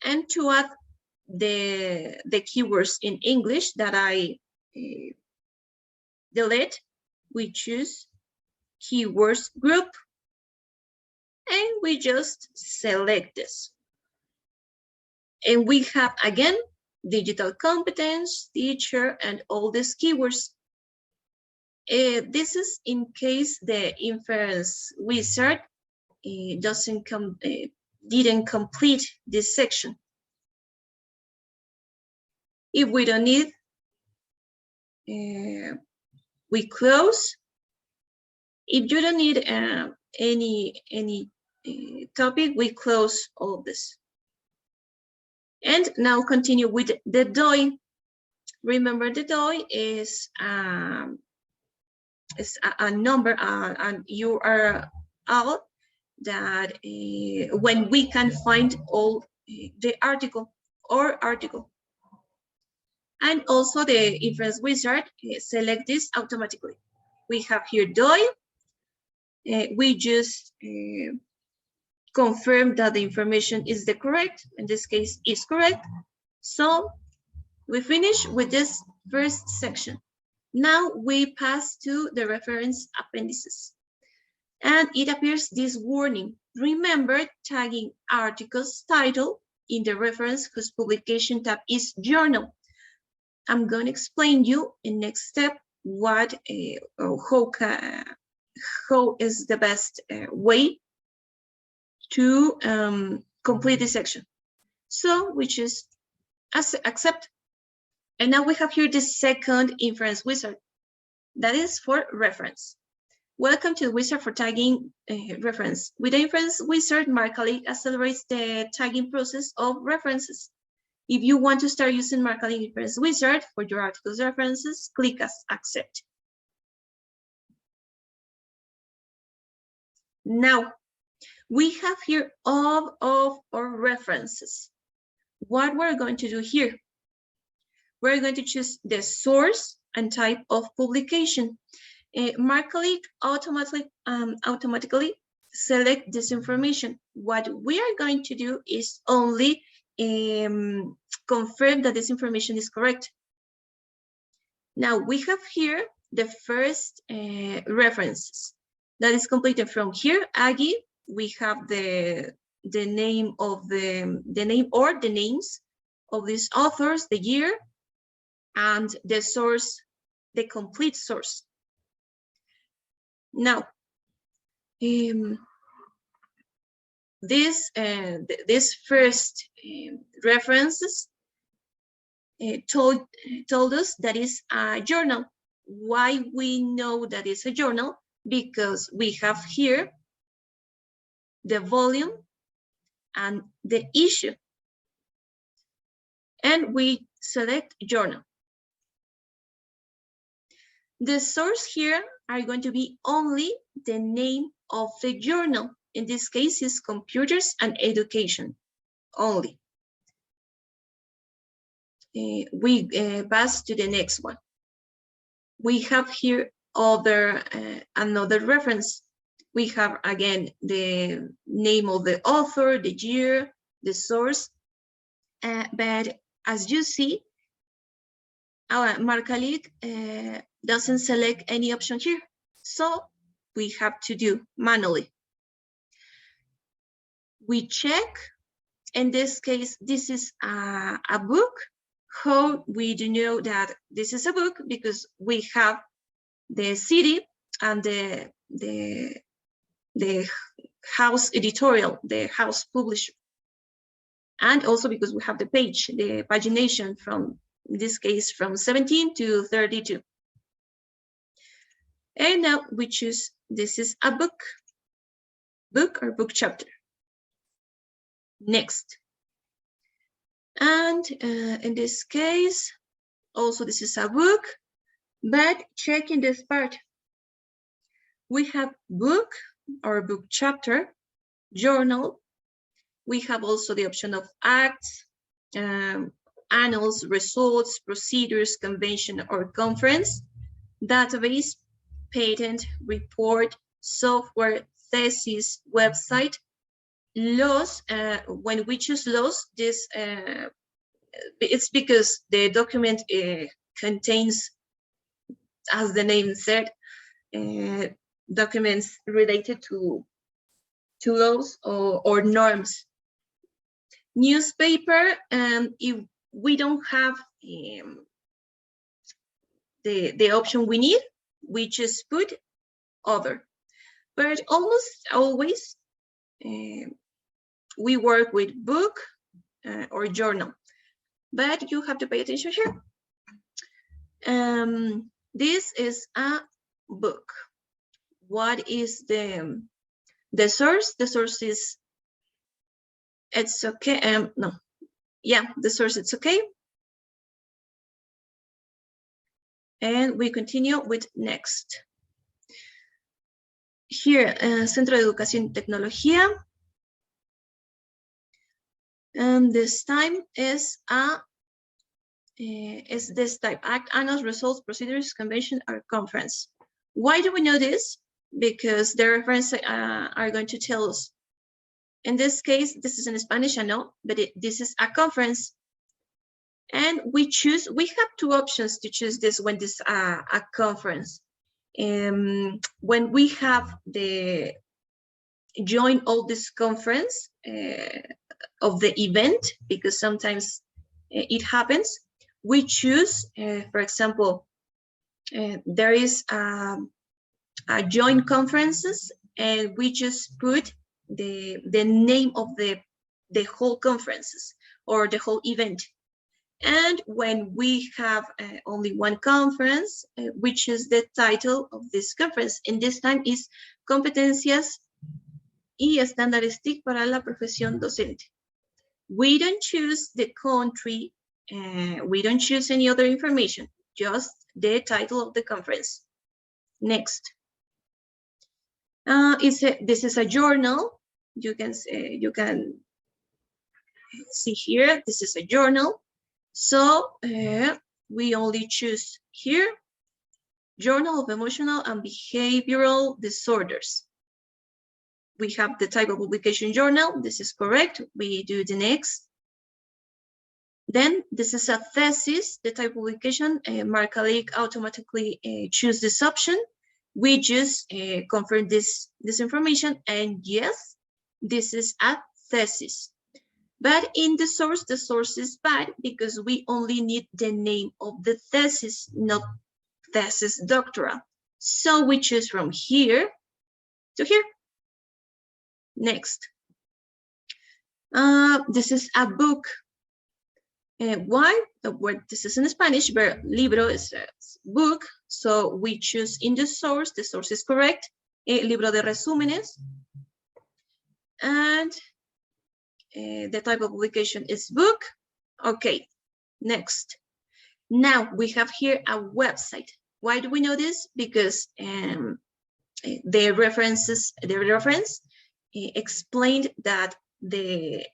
and to add the keywords in English that I delete, we choose keywords group, and we just select this. And we have, again, digital competence, teacher, and all these keywords. This is in case the inference wizard didn't complete this section. If we don't need, we close. If you don't need any topic, we close all this. And now continue with the DOI. Remember, the DOI is a number, an URL that when we can find all the article or article. And also the inference wizard select this automatically. We have here DOI. We just confirm that the information is the correct, in this case is correct. So we finish with this first section. Now we pass to the reference appendices. And it appears this warning. Remember tagging article's title in the reference whose publication tab is journal. I'm going to explain you in next step what how is the best way to complete this section. So we choose accept. And now we have here the second inference wizard that is for reference. Welcome to the wizard for tagging reference. With the inference wizard, Marcalyc accelerates the tagging process of references. If you want to start using Marcalyc inference wizard for your articles references, click as accept. Now, we have here all of our references. What we're going to do here, we're going to choose the source and type of publication. Marcalyc automatically select this information. What we are going to do is only confirm that this information is correct. Now we have here the first references that is completed from here. Aggie, we have the name of the name or the names of these authors, the year, and the source, the complete source. Now, this first references told us that is a journal. Why we know that it's a journal? Because we have here the volume and the issue. And we select journal. The source here are going to be only the name of the journal. In this case, is computers and education only. We pass to the next one. We have here another reference. We have again the name of the author, the year, the source, but as you see, our Marcalyc doesn't select any option here, so we have to do manually. We check. In this case, this is a book. How we do know that this is a book? Because we have the city and the house editorial, the house publisher. And also because we have the page, the pagination from, in this case, from 17 to 32. And now we choose, this is a book or book chapter. Next. And in this case, also this is a book, but checking this part. We have book or book chapter, journal. We have also the option of acts, annals, results, procedures, convention or conference, database, patent, report, software, thesis, website, laws. When we choose laws, this it's because the document contains, as the name said, documents related to laws or norms. Newspaper, if we don't have the option we need, we just put other. But almost always we work with book or journal, but you have to pay attention here. This is a book. What is the source? The source is, it's okay. No, yeah, the source, it's okay. And we continue with next. Here, Centro de Educación y Tecnología. And this time is this type: act, annals, results, procedures, convention, or conference. Why do we know this? Because the references are going to tell us. In this case, this is in Spanish, I know, but this is a conference. And we have two options to choose this when this a conference. When we have the join all this conference of the event, because sometimes it happens, we choose, for example, there is a joint conferences, and we just put the name of the whole conferences or the whole event. And when we have only one conference, we choose the title of this conference. And this time is Competencias y Estándares para la Profesión Docente. We don't choose the country, we don't choose any other information, just the title of the conference. Next. This is a journal. You can see here, this is a journal. So we only choose here, Journal of Emotional and Behavioral Disorders. We have the type of publication journal. This is correct. We do the next. Then this is a thesis, the type of publication. Marcalyc automatically choose this option. We just confirm this information, and yes, this is a thesis. But in the source is bad because we only need the name of the thesis, not thesis doctoral. So we choose from here to here. Next. This is a book. Why? The word, this is in Spanish, but libro is a book, so we choose in the source is correct, libro de resúmenes, and the type of publication is book. Okay, next. Now we have here a website. Why do we know this? Because the reference explained that the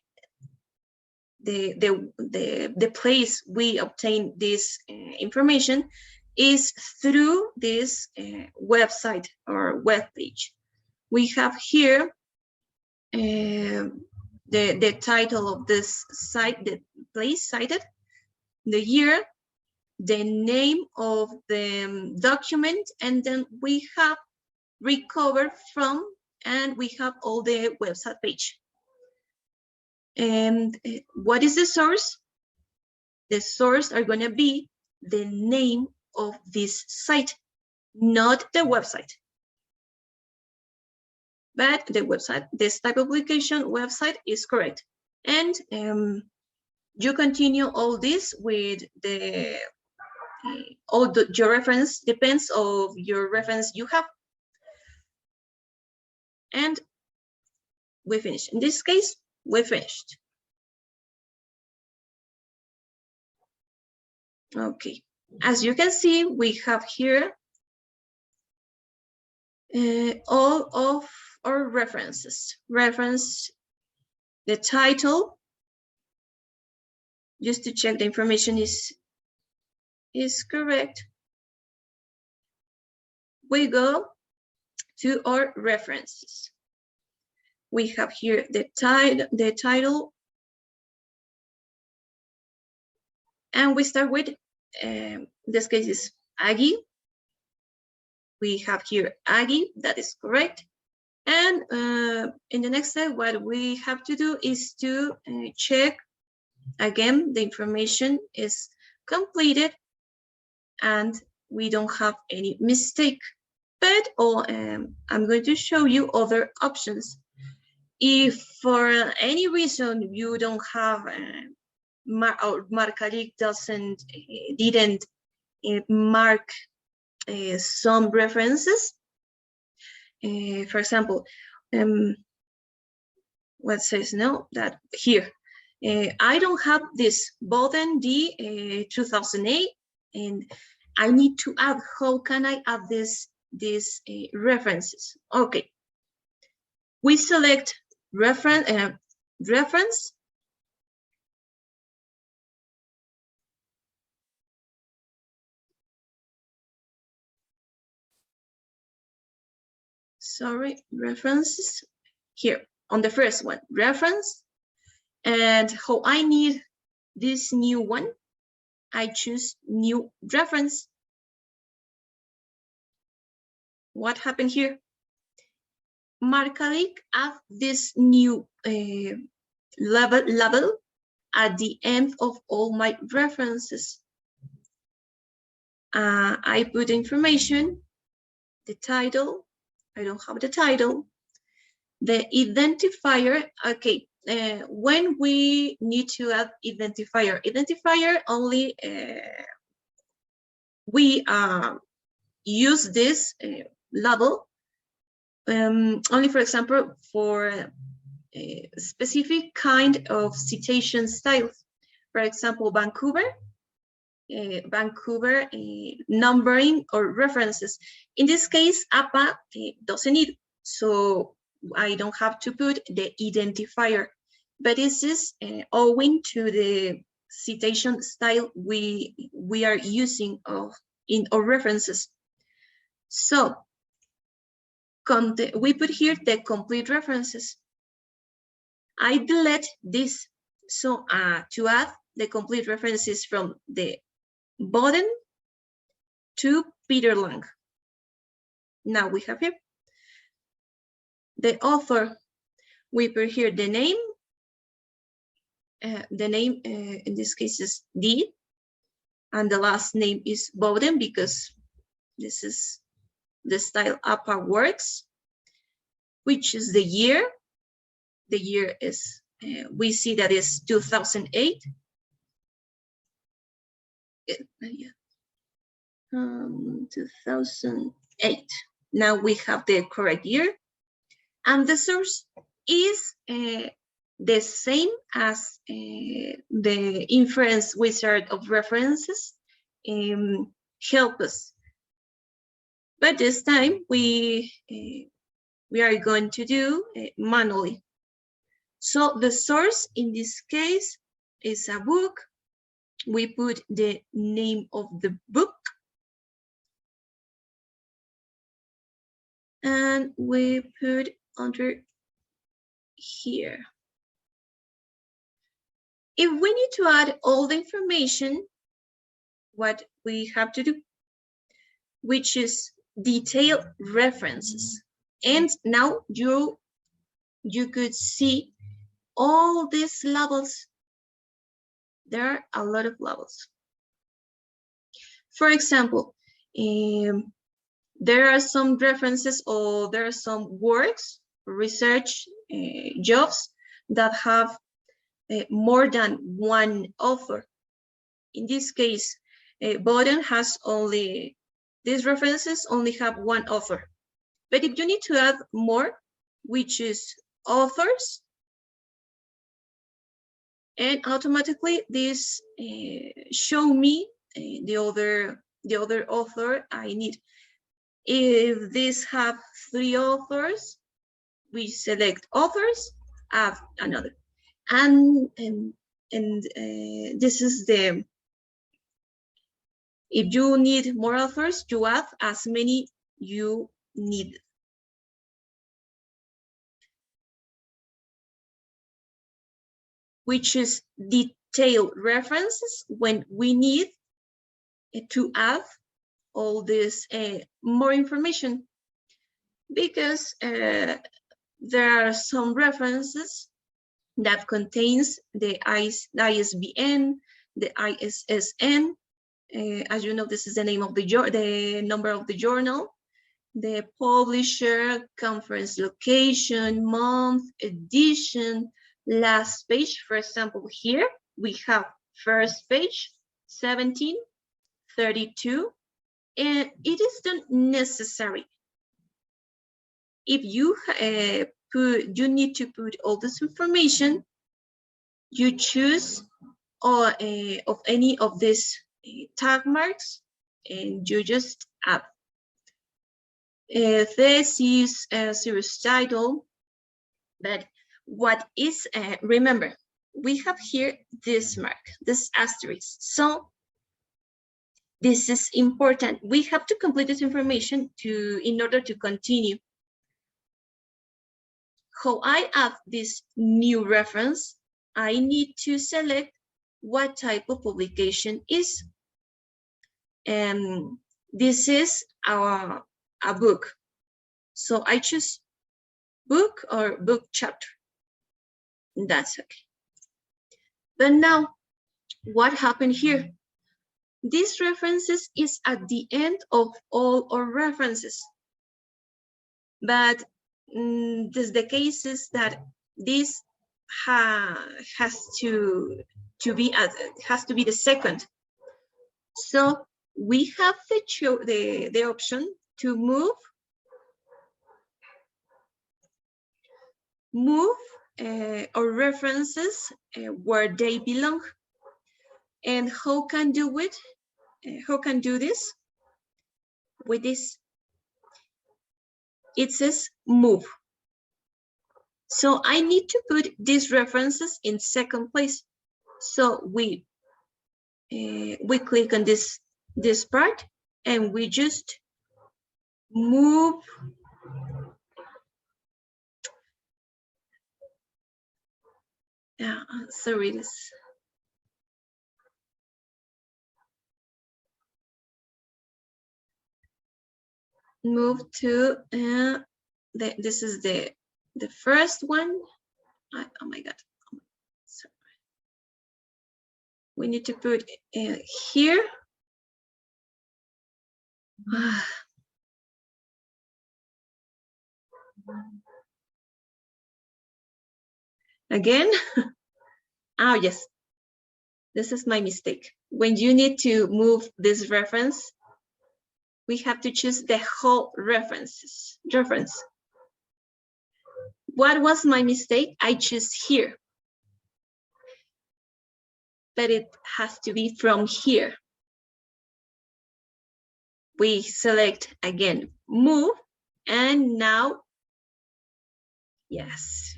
place we obtain this information is through this website or web page. We have here the title of this site, the place cited, the year, the name of the document, and then we have recovered from, and we have all the website page. And what is the source? The source are going to be the name of this site, not the website. But the website, this type of publication website is correct. And you continue all this with the your reference, depends of your reference you have. And we finished. In this case, we finished. Okay, as you can see, we have here all of our references. Reference, the title, just to check the information is correct. We go to our references. We have here the title, and we start with, this case is Aggie. We have here Aggie, that is correct. And in the next step, what we have to do is to check again the information is completed and we don't have any mistake. But I'm going to show you other options. If for any reason you don't have Marcalyc didn't mark some references, for example, what says no, that here I don't have this Boden D 2008, and I need to add. How can I add these references? Okay, we select reference. Sorry, references here on the first one, reference. And how I need this new one, I choose new reference. What happened here? Marcalyc add this new label at the end of all my references. I put information, the title, I don't have the title, the identifier. Okay, when we need to add identifier only we use this label only, for example, for a specific kind of citation styles. For example, Vancouver numbering or references. In this case, APA doesn't need, so I don't have to put the identifier. But this is owing to the citation style we are using in our references. So we put here the complete references. I delete this, so to add the complete references from the Boden to Peter Lang. Now we have here the author. We put here the name. In this case is D, and the last name is Boden because this is the style APA works. Which is the year. The year is we see that is 2008. 2008. Now we have the correct year, and the source is the same as the inference wizard of references help us. But this time we are going to do manually. So the source in this case is a book. We put the name of the book, and we put under here. If we need to add all the information, what we have to do, which is detailed references. And now you could see all these levels. There are a lot of levels. For example, there are some references, or there are some works, research jobs that have more than one author. In this case, Boden has only, these references only have one author. But if you need to add more, which is authors, and automatically this show me the other author I need. If this have 3 authors, we select authors, add another, and this is the. If you need more authors, you add as many you need. Which is detailed references when we need to add all this more information, because there are some references that contains the ISBN, the ISSN. As you know, this is the name of the number of the journal, the publisher, conference location, month, edition, last page. For example, here we have first page 1732, and it is not necessary. If you you need to put all this information, you choose of any of these tag marks, and you just add. Thesis, series title, but what is, remember, we have here this mark, this asterisk. So this is important. We have to complete this information in order to continue. How I add this new reference, I need to select what type of publication is. And this is a book. So I choose book or book chapter. That's okay. But now, what happened here? These references is at the end of all our references. But there's the cases that this has to be the second. So we have the option to move our references where they belong. And how can do it? How can do this? With this, it says move. So I need to put these references in second place. So we click on this part, and we just move sorry, this move to this is the first one. Oh my god, sorry. We need to put here. Again. Oh, yes. This is my mistake. When you need to move this reference, we have to choose the whole reference. What was my mistake? I choose here. But it has to be from here. We select again, move, and now, yes.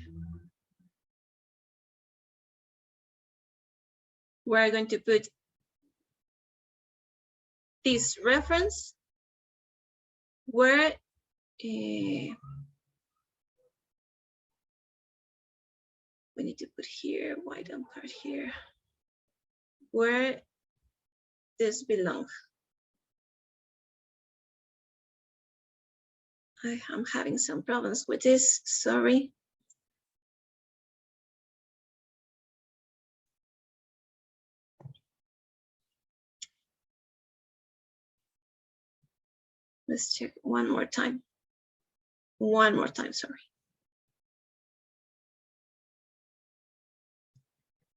We're going to put this reference where we need to put here, white and part here, where this belongs. I'm having some problems with this, sorry. Let's check one more time. One more time, sorry.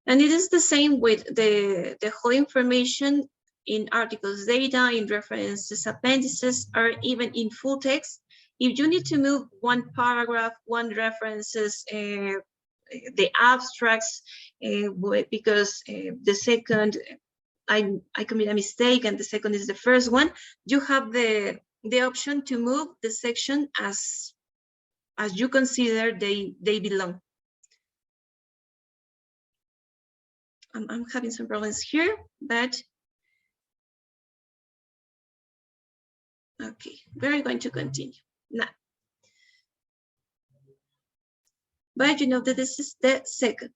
And it is the same with the whole information in articles data, in references, appendices, or even in full text. If you need to move one paragraph, one references, the abstracts, because the second, I commit a mistake and the second is the first one, you have the option to move the section as you consider they belong. I'm having some problems here, but okay, we're going to continue now. But you know that this is the second.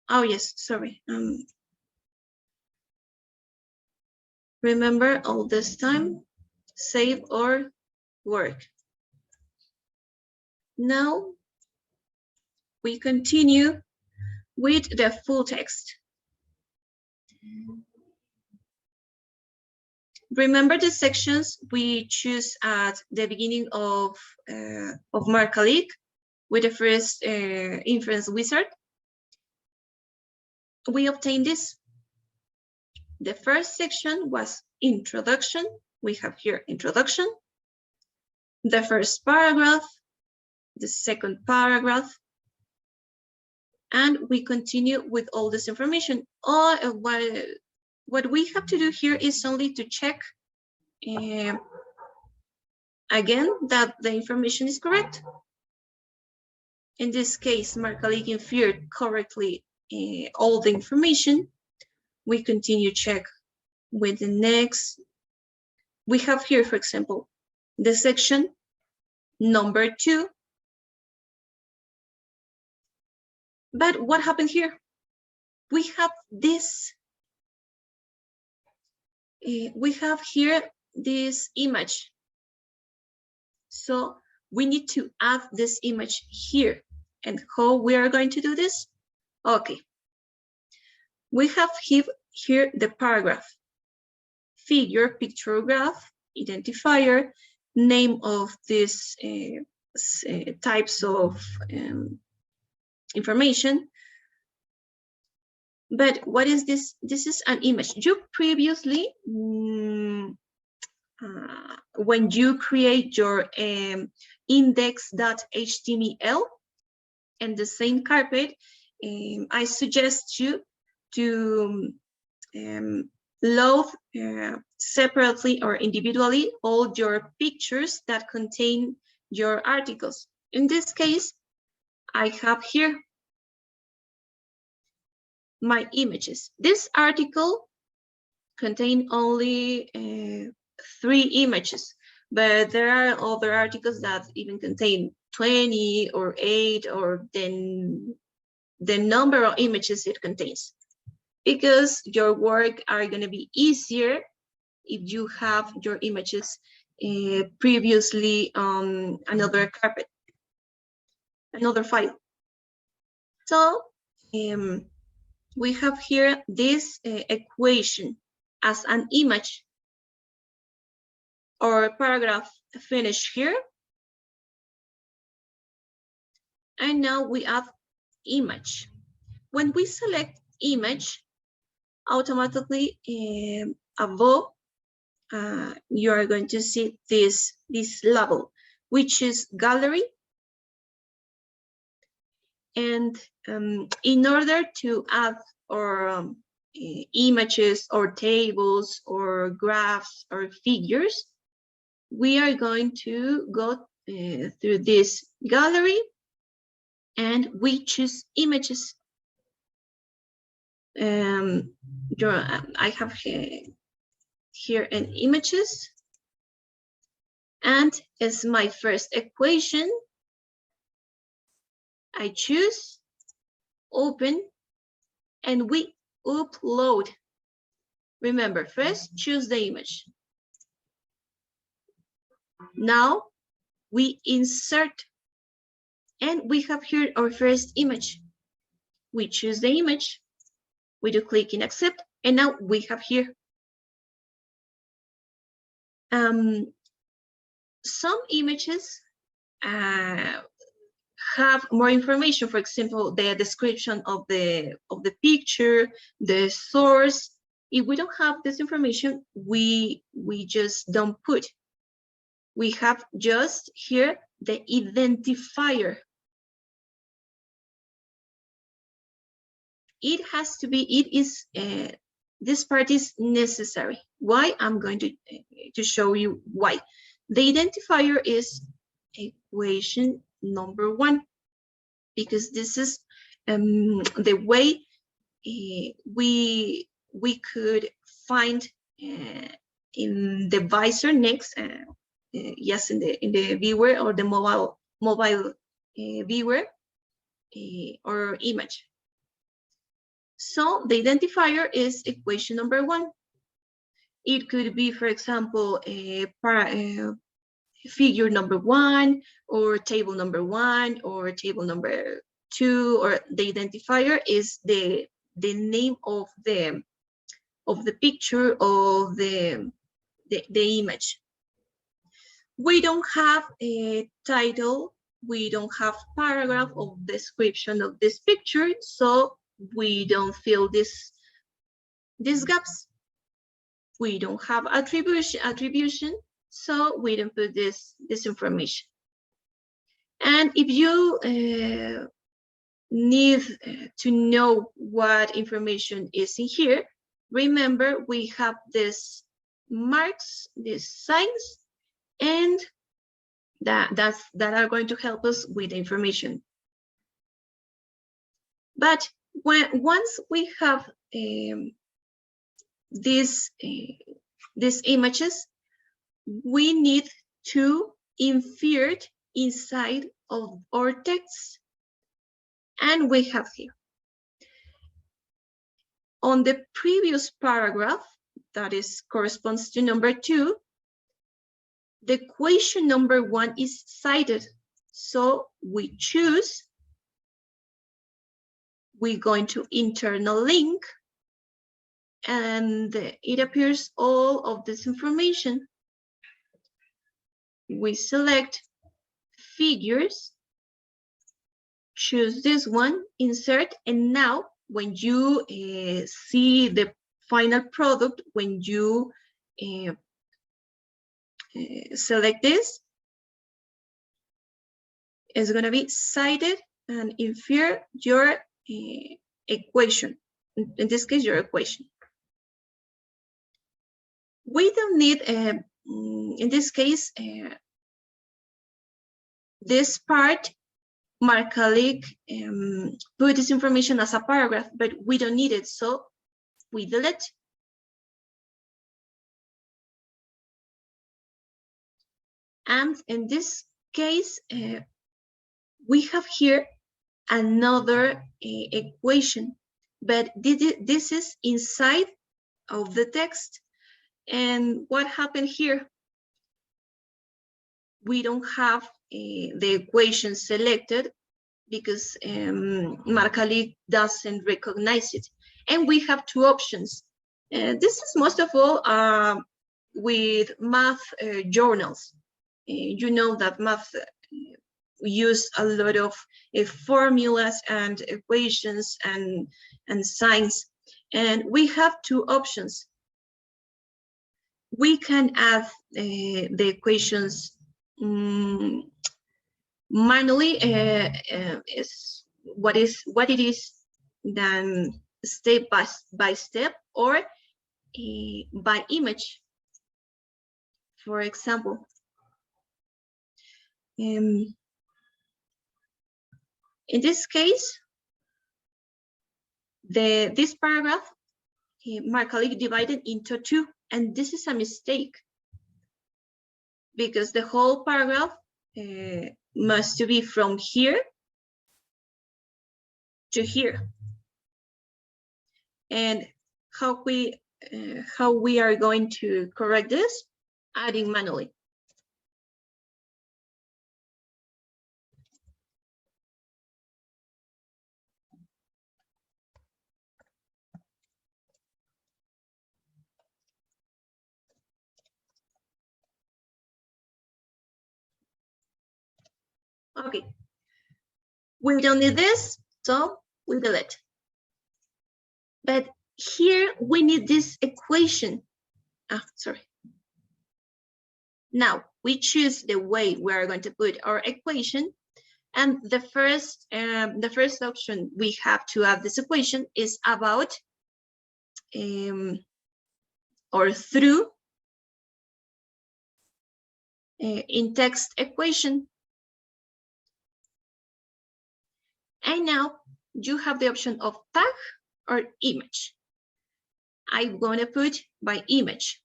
Oh yes, sorry. Remember all this time, save or work. Now we continue with the full text. Remember the sections we choose at the beginning of Marcalyc with the first inference wizard? We obtained this. The first section was introduction. We have here introduction. The first paragraph, the second paragraph, and we continue with all this information. What we have to do here is only to check again that the information is correct. In this case, Marcalyc inferred correctly all the information. We continue check with the next. We have here, for example, the section number 2. But what happened here? We have this. We have here this image. So we need to add this image here. And how we are going to do this? Okay. We have here the paragraph. Figure, pictograph, identifier, name of these types of information. But what is this? This is an image. You previously, when you create your index.html and the same carpet, I suggest you to load separately or individually all your pictures that contain your articles. In this case, I have here my images. This article contains only 3 images, but there are other articles that even contain 20 or 8 or then the number of images it contains, because your work are going to be easier if you have your images previously on another carpet, another file. So we have here this equation as an image. our paragraph finished here. And now we have image. When we select image, automatically above, you are going to see this label, which is gallery. And in order to add or images or tables or graphs or figures, we are going to go through this gallery and we choose images. I have here an images, and as my first equation, I choose open and we upload. Remember, first choose the image. Now we insert and we have here our first image. We choose the image, we do click in accept, and now we have here some images have more information. For example, the description of the picture, the source. If we don't have this information, we just don't put. We have just here the identifier. It has to be, it is, this part is necessary. Why? I'm going to show you why. The identifier is equation number 1, because this is the way we could find in the visor next, yes, in the viewer or the mobile viewer or image. So the identifier is equation number 1. It could be, for example, figure number 1, or table number 1, or table number 2, or the identifier is the name of the picture of the image. We don't have a title, we don't have paragraph of description of this picture, so we don't fill these gaps. We don't have attribution, so we don't put this information. And if you need to know what information is in here, remember we have these marks, these signs, and that are going to help us with the information. But once we have these images, we need to insert inside of our text, and we have here on the previous paragraph, that is corresponds to number 2, the equation number 1 is cited, so we choose, we're going to internal link, and it appears all of this information. We select figures, choose this one, insert, and now when you see the final product, when you select this, it's going to be cited and insert your equation, in this case your equation. We don't need, in this case, this part, Marcalyc put this information as a paragraph, but we don't need it, so we delete. And in this case, we have here another equation, but this is inside of the text. And what happened here? We don't have the equation selected because Marcalyc doesn't recognize it. And we have two options. This is most of all with math journals. You know that math use a lot of formulas and equations and signs, and we have two options. We can add the equations manually, is what it is, then step by step, or by image. For example, in this case, this paragraph, Marcalyc divided into two, and this is a mistake because the whole paragraph must be from here to here. And how we are going to correct this? Adding manually. Okay, we don't need this, so we delete. But here we need this equation. Sorry. Now we choose the way we are going to put our equation, and the first option we have to add this equation is about or through in text equation. And now you have the option of tag or image. I'm going to put by image.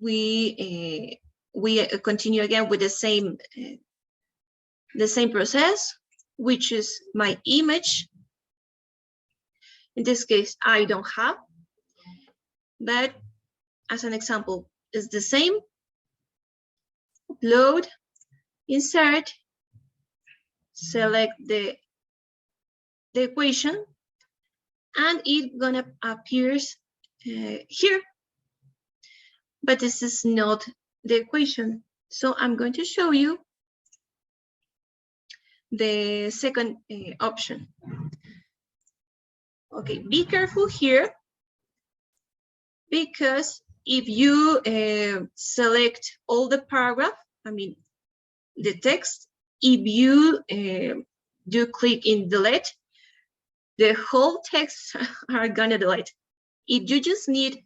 We continue again with the same process, which is my image. In this case, I don't have, but as an example, it's the same. Upload, insert, select the equation, and it's gonna appear here. But this is not the equation, so I'm going to show you the second option. Okay, be careful here, because if you select all the paragraph, I mean the text, if you do click in delete, the whole text are gonna delete. If you just need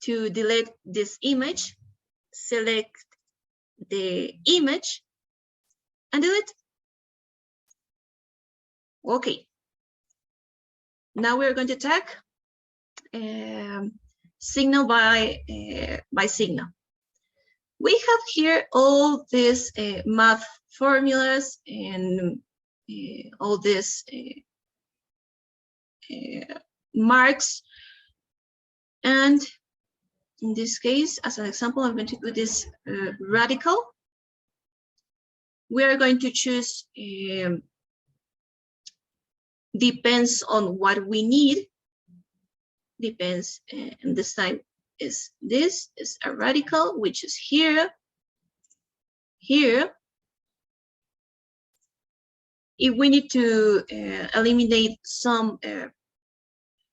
to delete this image, select the image and delete. Okay. Now we're going to tag signal by signal. We have here all these math formulas and all these marks. And in this case, as an example, I'm going to put this radical. We are going to choose depends on what we need. Depends, and this time is this is a radical, which is here. If we need to eliminate some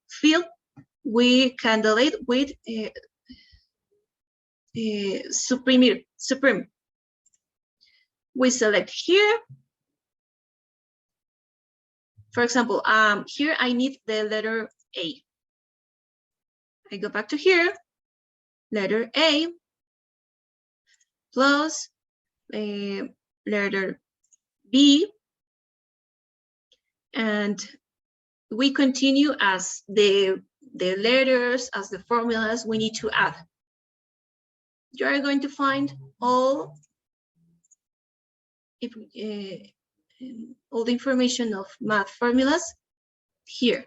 field, we can delete with supreme. We select here. For example, here I need the letter A. I go back to here, letter A plus letter B, and we continue as the letters, as the formulas we need to add. You are going to find all the information of math formulas here.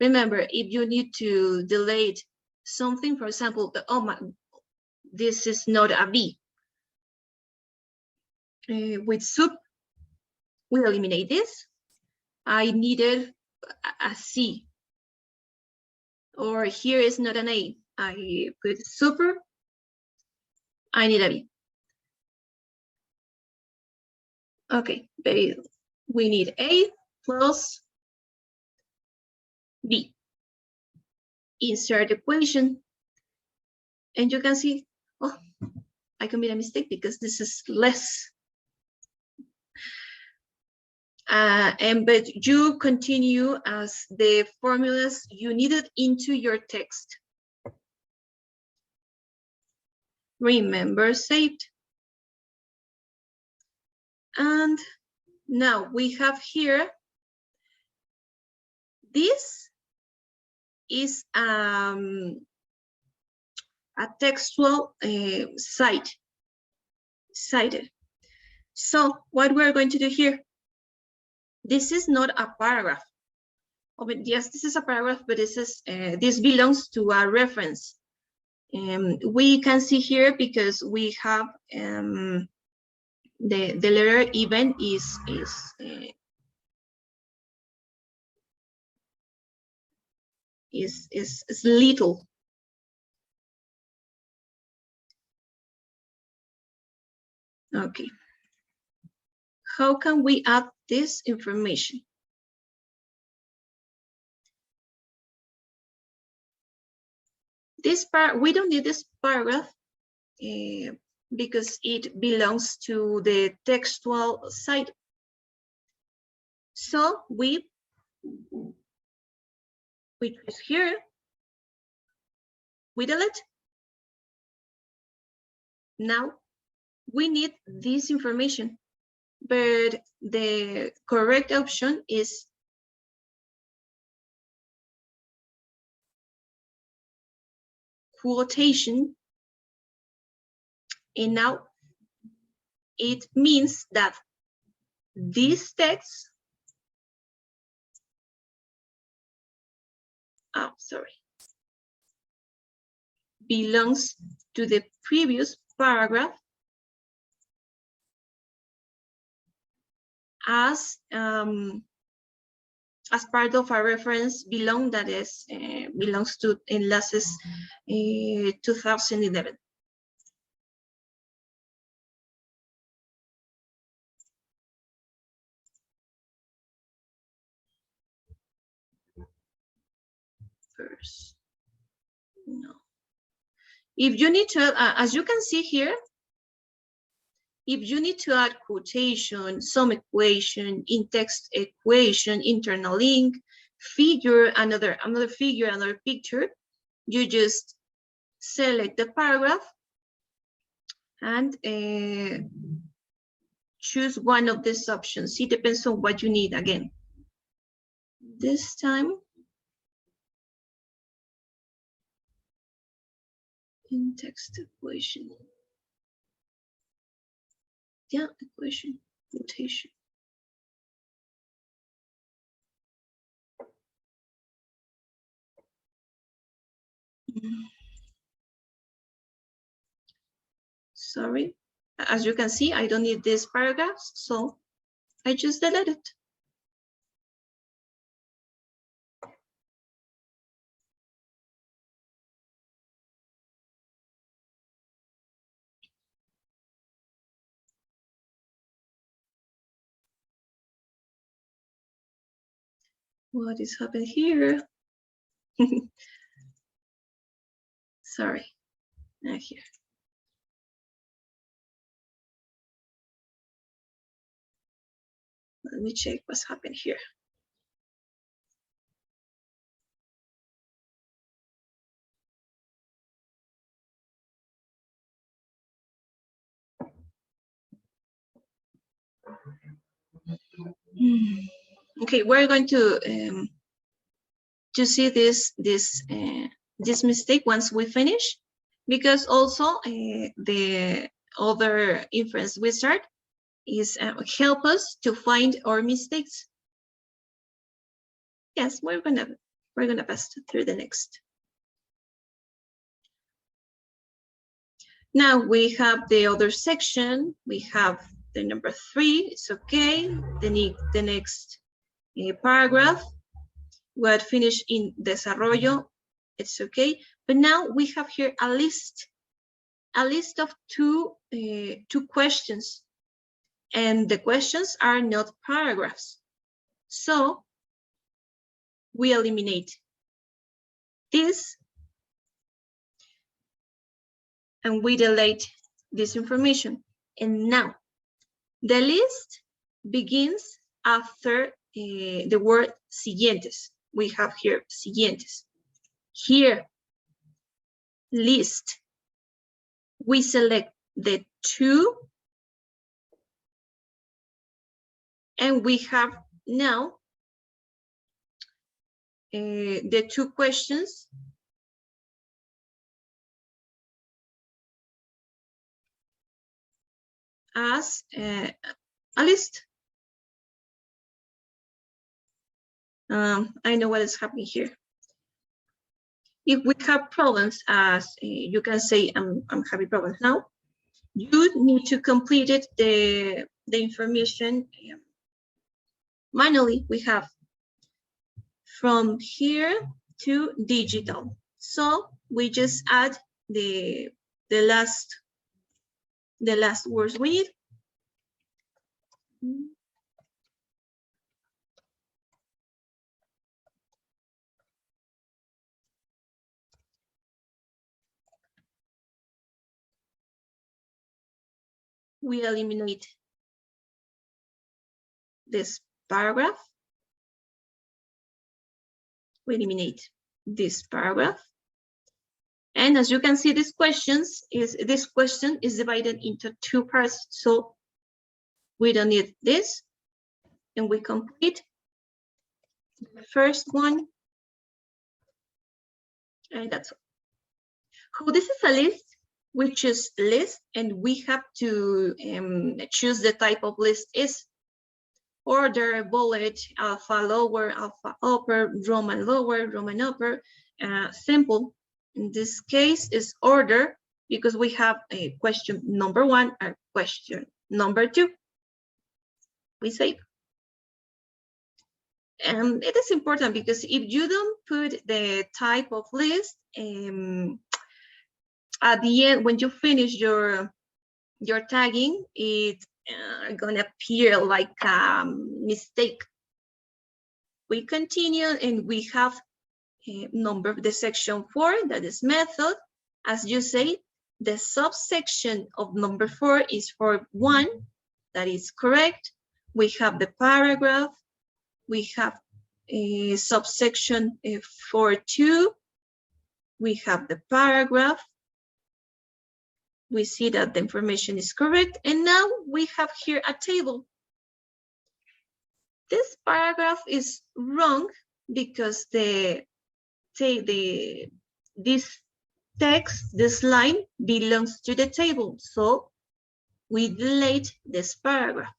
Remember, if you need to delete something, for example, this is not a B. With soup, we eliminate this. I needed a C. Or here is not an A. I put super. I need a B. Okay, we need A plus B. Insert equation. And you can see, oh, I commit a mistake because this is less. But you continue as the formulas you needed into your text. Remember, saved. And now we have here, this is a textual cited. So what we're going to do here, this is not a paragraph. Oh, but yes, this is a paragraph, but this belongs to a reference. We can see here because we have the letter even is little. Okay. How can we add this information? This part, we don't need this paragraph because it belongs to the textual side. So we choose here, we delete. Now we need this information, but the correct option is quotation. And now it means that this text, belongs to the previous paragraph as part of a reference belongs to enlaces 2011. First, no. If you need to, as you can see here, if you need to add quotation, some equation, in-text equation, internal link, figure, another figure, another picture, you just select the paragraph and choose one of these options. It depends on what you need again. This time, in-text equation. Yeah, equation, quotation. Sorry, as you can see, I don't need these paragraphs, so I just delete it. What is happening here? Sorry, not here. Let me check what's happened here. Okay, we're going to see this mistake once we finish, because also the other inference wizard is help us to find our mistakes. Yes, we're gonna pass through the next. Now we have the other section. We have the number 3. It's okay. The next paragraph. We had finished in desarrollo It's okay. But now we have here a list of two questions, and the questions are not paragraphs. So we eliminate this and we delete this information. And now the list begins after the word siguientes. We have here siguientes. Here, list. We select the two, and we have now the two questions as a list. I know what is happening here. If we have problems, as you can say, I'm having problems now, you need to complete it, the information manually. We have from here to digital. So we just add the last words we need. We eliminate this paragraph. We eliminate this paragraph. And as you can see, this question is divided into two parts. So we don't need this, and we complete the first one. And that's all. So this is a list. We choose list, and we have to choose the type of list is order, bullet, alpha lower, alpha upper, Roman lower, Roman upper, simple. In this case is order, because we have a question number 1 and question number 2. We save. And it is important because if you don't put the type of list, at the end, when you finish your tagging, it's gonna appear like a mistake. We continue, and we have the section 4, that is method. As you say, the subsection of number 4 is for 1, that is correct. We have the paragraph. We have a subsection for 2. We have the paragraph. We see that the information is correct. And now we have here a table. This paragraph is wrong because this text, this line belongs to the table. So we delete this paragraph.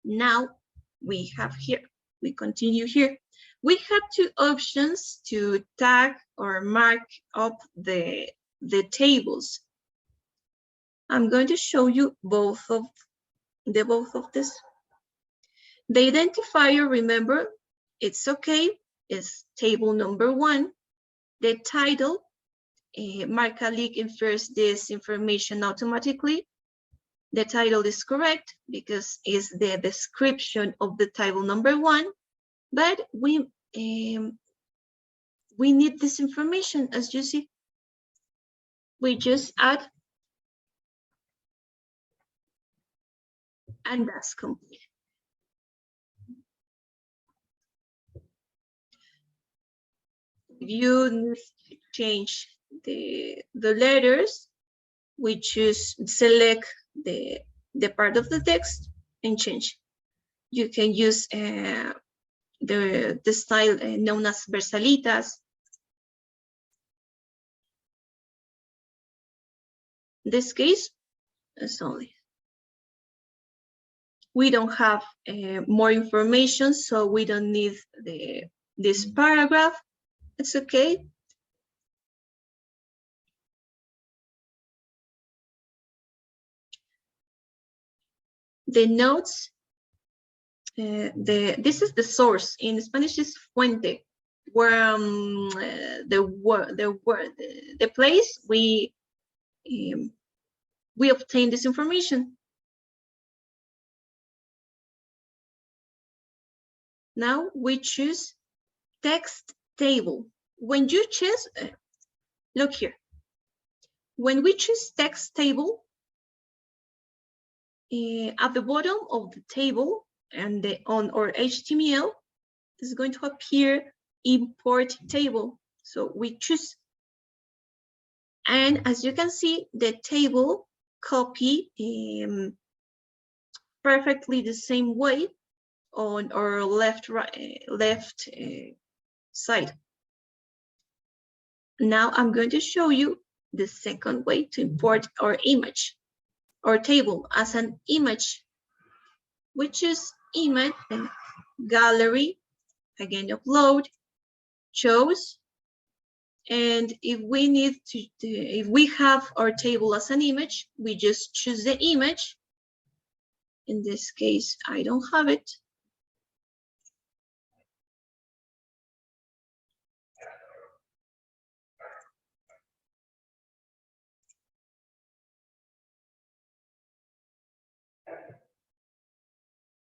Now we have here, we continue here. We have two options to tag or mark up the tables. I'm going to show you both of this. The identifier, remember, it's okay, it's table number 1. The title, Marcalyc infers this information automatically. The title is correct because it's the description of the table number 1, but we need this information. As you see, we just add, and that's complete. If you need to change the letters, we choose select the part of the text and change. You can use the style known as versalitas. In this case, it's only. We don't have more information, so we don't need this paragraph. It's okay. The notes, this is the source. In Spanish is fuente. where the place we obtain this information. Now we choose text table. When you choose, look here. When we choose text table, at the bottom of the table and on our HTML is going to appear import table. So we choose. And as you can see, the table copy perfectly the same way on our left side. Now I'm going to show you the second way to import our image or table as an image, which is image and gallery, again upload, choose, and if we need to, if we have our table as an image, we just choose the image. In this case, I don't have it.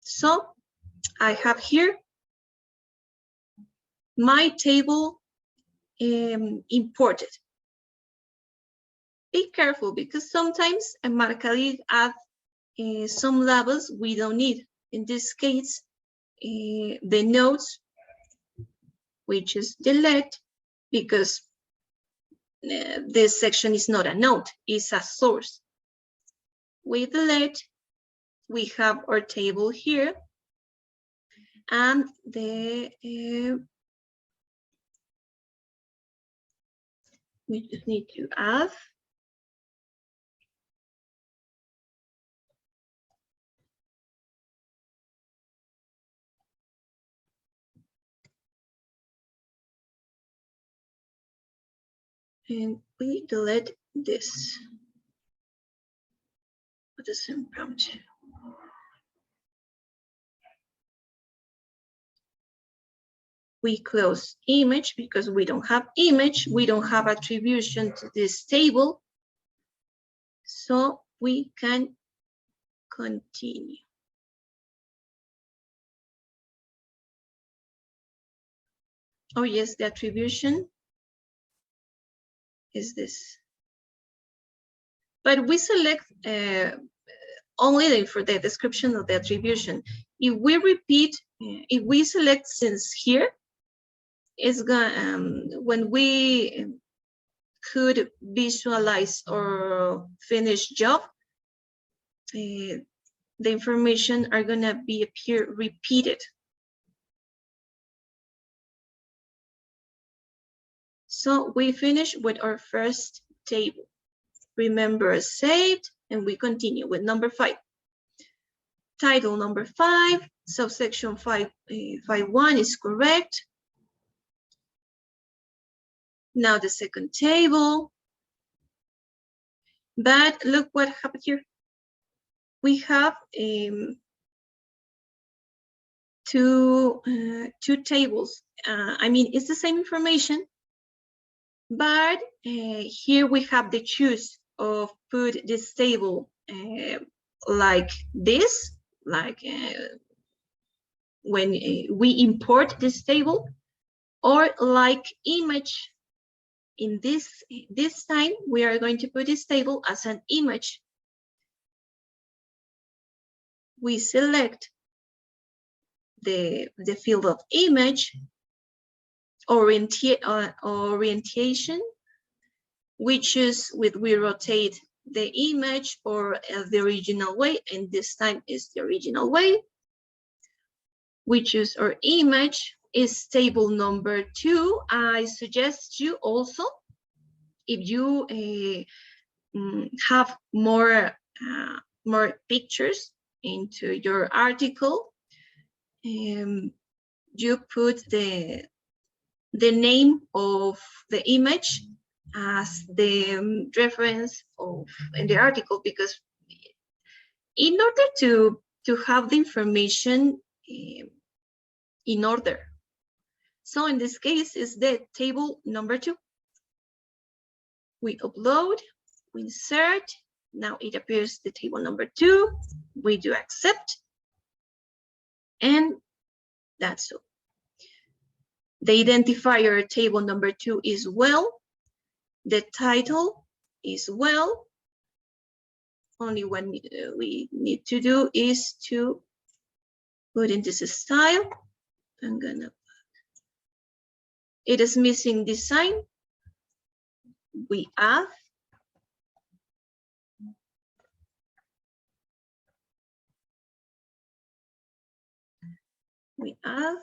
So I have here my table imported. Be careful because sometimes a Marcalyc adds some labels we don't need. In this case, the notes, which is delete, because this section is not a note, it's a source. We delete, we have our table here, and the we just need to add and we delete this. What is in prompt? We close image because we don't have image, we don't have attribution to this table, so we can continue. Oh yes, the attribution is this. But we select only for the description of the attribution. If we repeat, if we select since here, it's going when we could visualize or finish job, the information are gonna be appear repeated. So we finish with our first table. Remember, saved, and we continue with number 5. Title number 5, subsection 5.1 is correct. Now the second table. But look what happened here. We have two tables. I mean, it's the same information, but here we have the choice of put this table like this, like when we import this table, or like image. In this time, we are going to put this table as an image. We select the field of image, orientation. We choose we rotate the image or the original way, and this time is the original way. We choose our image is table number 2. I suggest you also, if you have more pictures into your article, you put the name of the image as the reference in the article, because in order to have the information in order, So in this case, is the table number 2. We upload, we insert. Now it appears the table number 2. We do accept. And that's all. The identifier table number 2 is well. The title is well. Only what we need to do is to put in this style. I'm gonna, it is missing this sign. We add. We add.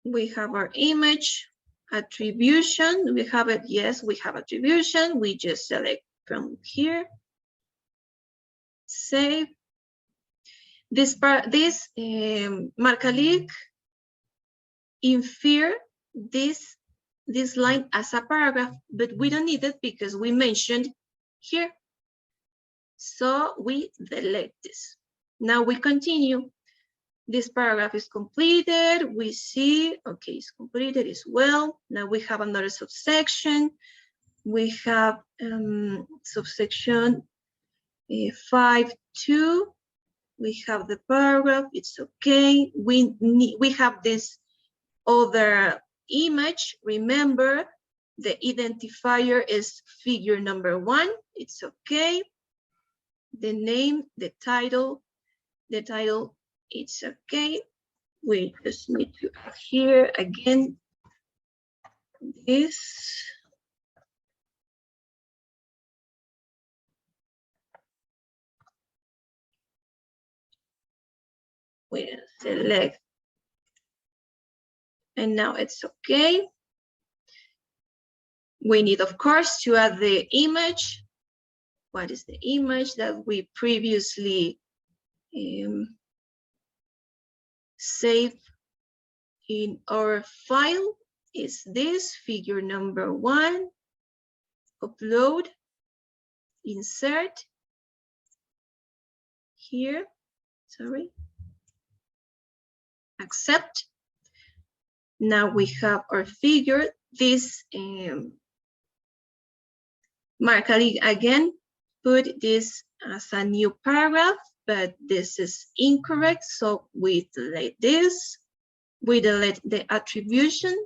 We have our image attribution. We have it. Yes, we have attribution. We just select from here. Save. This part, this Marcalyc infer this line as a paragraph, but we don't need it because we mentioned here. So we delete this. Now we continue. This paragraph is completed. We see, okay, it's completed as well. Now we have another subsection. We have subsection 5.2. We have the paragraph, it's okay. We have this other image. Remember, the identifier is figure number 1. It's okay. The name, the title, it's okay. We just need to add here again this. We select, and now it's okay. We need, of course, to add the image. What is the image that we previously saved in our file? Is this figure number 1? Upload, insert here, sorry, accept. Now we have our figure. This Marcalyc again put this as a new paragraph, but this is incorrect, so we delete this. We delete the attribution.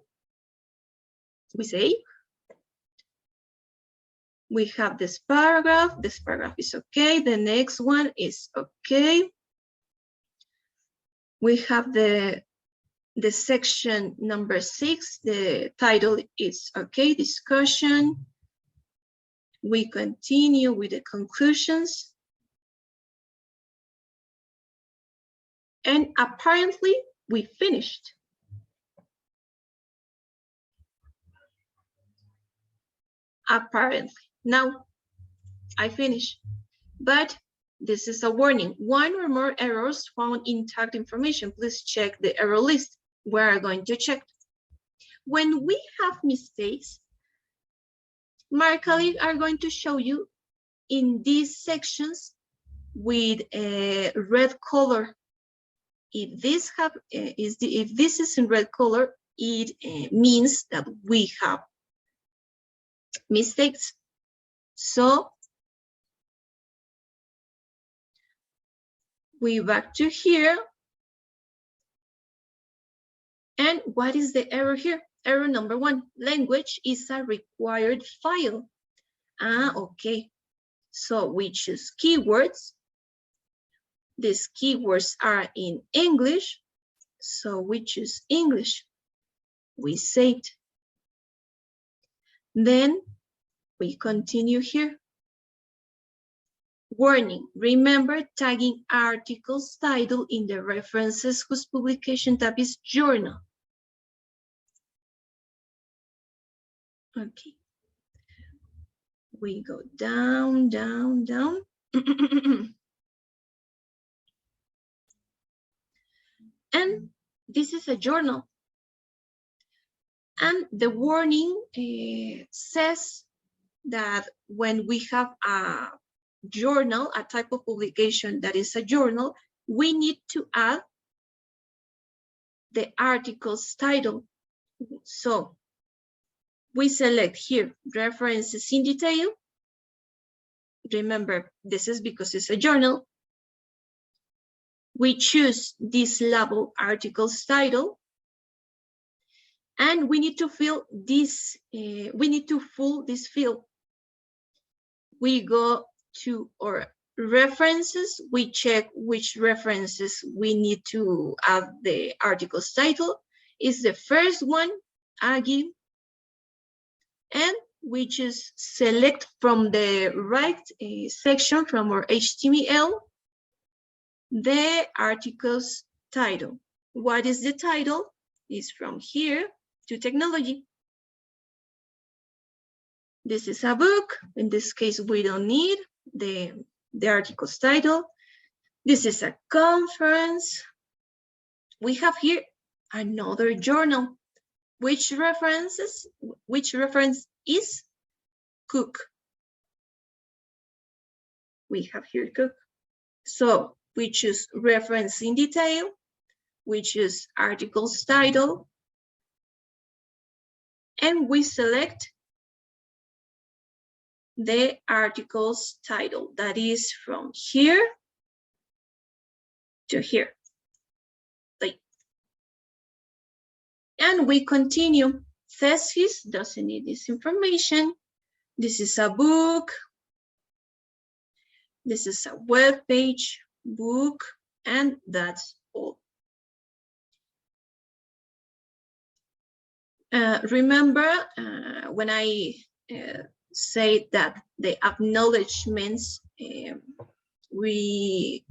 We save. We have this paragraph. This paragraph is okay. The next one is okay. We have the section number 6. The title is okay, discussion. We continue with the conclusions. And apparently we finished. Apparently. Now I finish. But this is a warning. 1 or more errors found in tagged information. Please check the error list. We are going to check. When we have mistakes, Marcalyc are going to show you in these sections with a red color. If this is in red color, it means that we have mistakes. So we back to here. And what is the error here? Error number 1, language is a required file. Okay. So we choose keywords. These keywords are in English. So we choose English. We saved. Then we continue here. Warning, remember tagging articles title in the references whose publication tab is journal. Okay. We go down, down, down. And this is a journal. And the warning says that when we have a journal, a type of publication that is a journal, we need to add the article's title. So we select here references in detail. Remember, this is because it's a journal. We choose this label article's title. And we need to fill this, fill this field. We go to our references, we check which references we need to add the article's title. Is the first one, Aggie, and we just select from the right section from our HTML the article's title. What is the title? Is from here to technology. This is a book. In this case, we don't need the article's title. This is a conference. We have here another journal. Which reference is Cook? We have here Cook. So we choose reference in detail. We choose article's title. And we select the article's title, that is from here to here. And we continue. Thesis doesn't need this information. This is a book. This is a web page, book, and that's all. Remember when I say that the acknowledgements we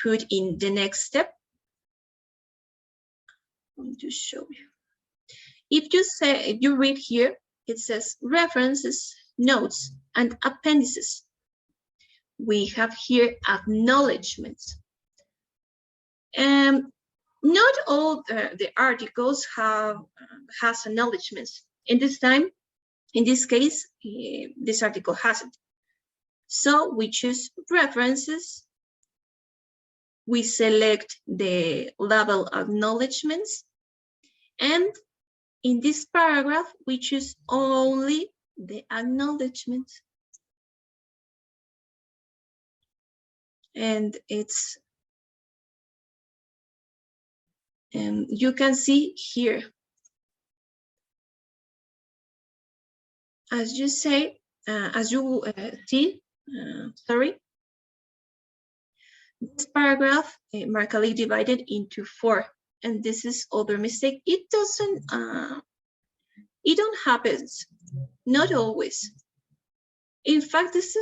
put in the next step? I'm going to show you. If you read here, it says references, notes, and appendices. We have here acknowledgements. Not all the articles has acknowledgements. In this case, this article hasn't. So we choose references. We select the label acknowledgements. And in this paragraph, we choose only the acknowledgements. And it's, you can see here, as you see, this paragraph, Marcalyc divided into 4, and this is other mistake. It doesn't, it don't happen, not always. In fact, this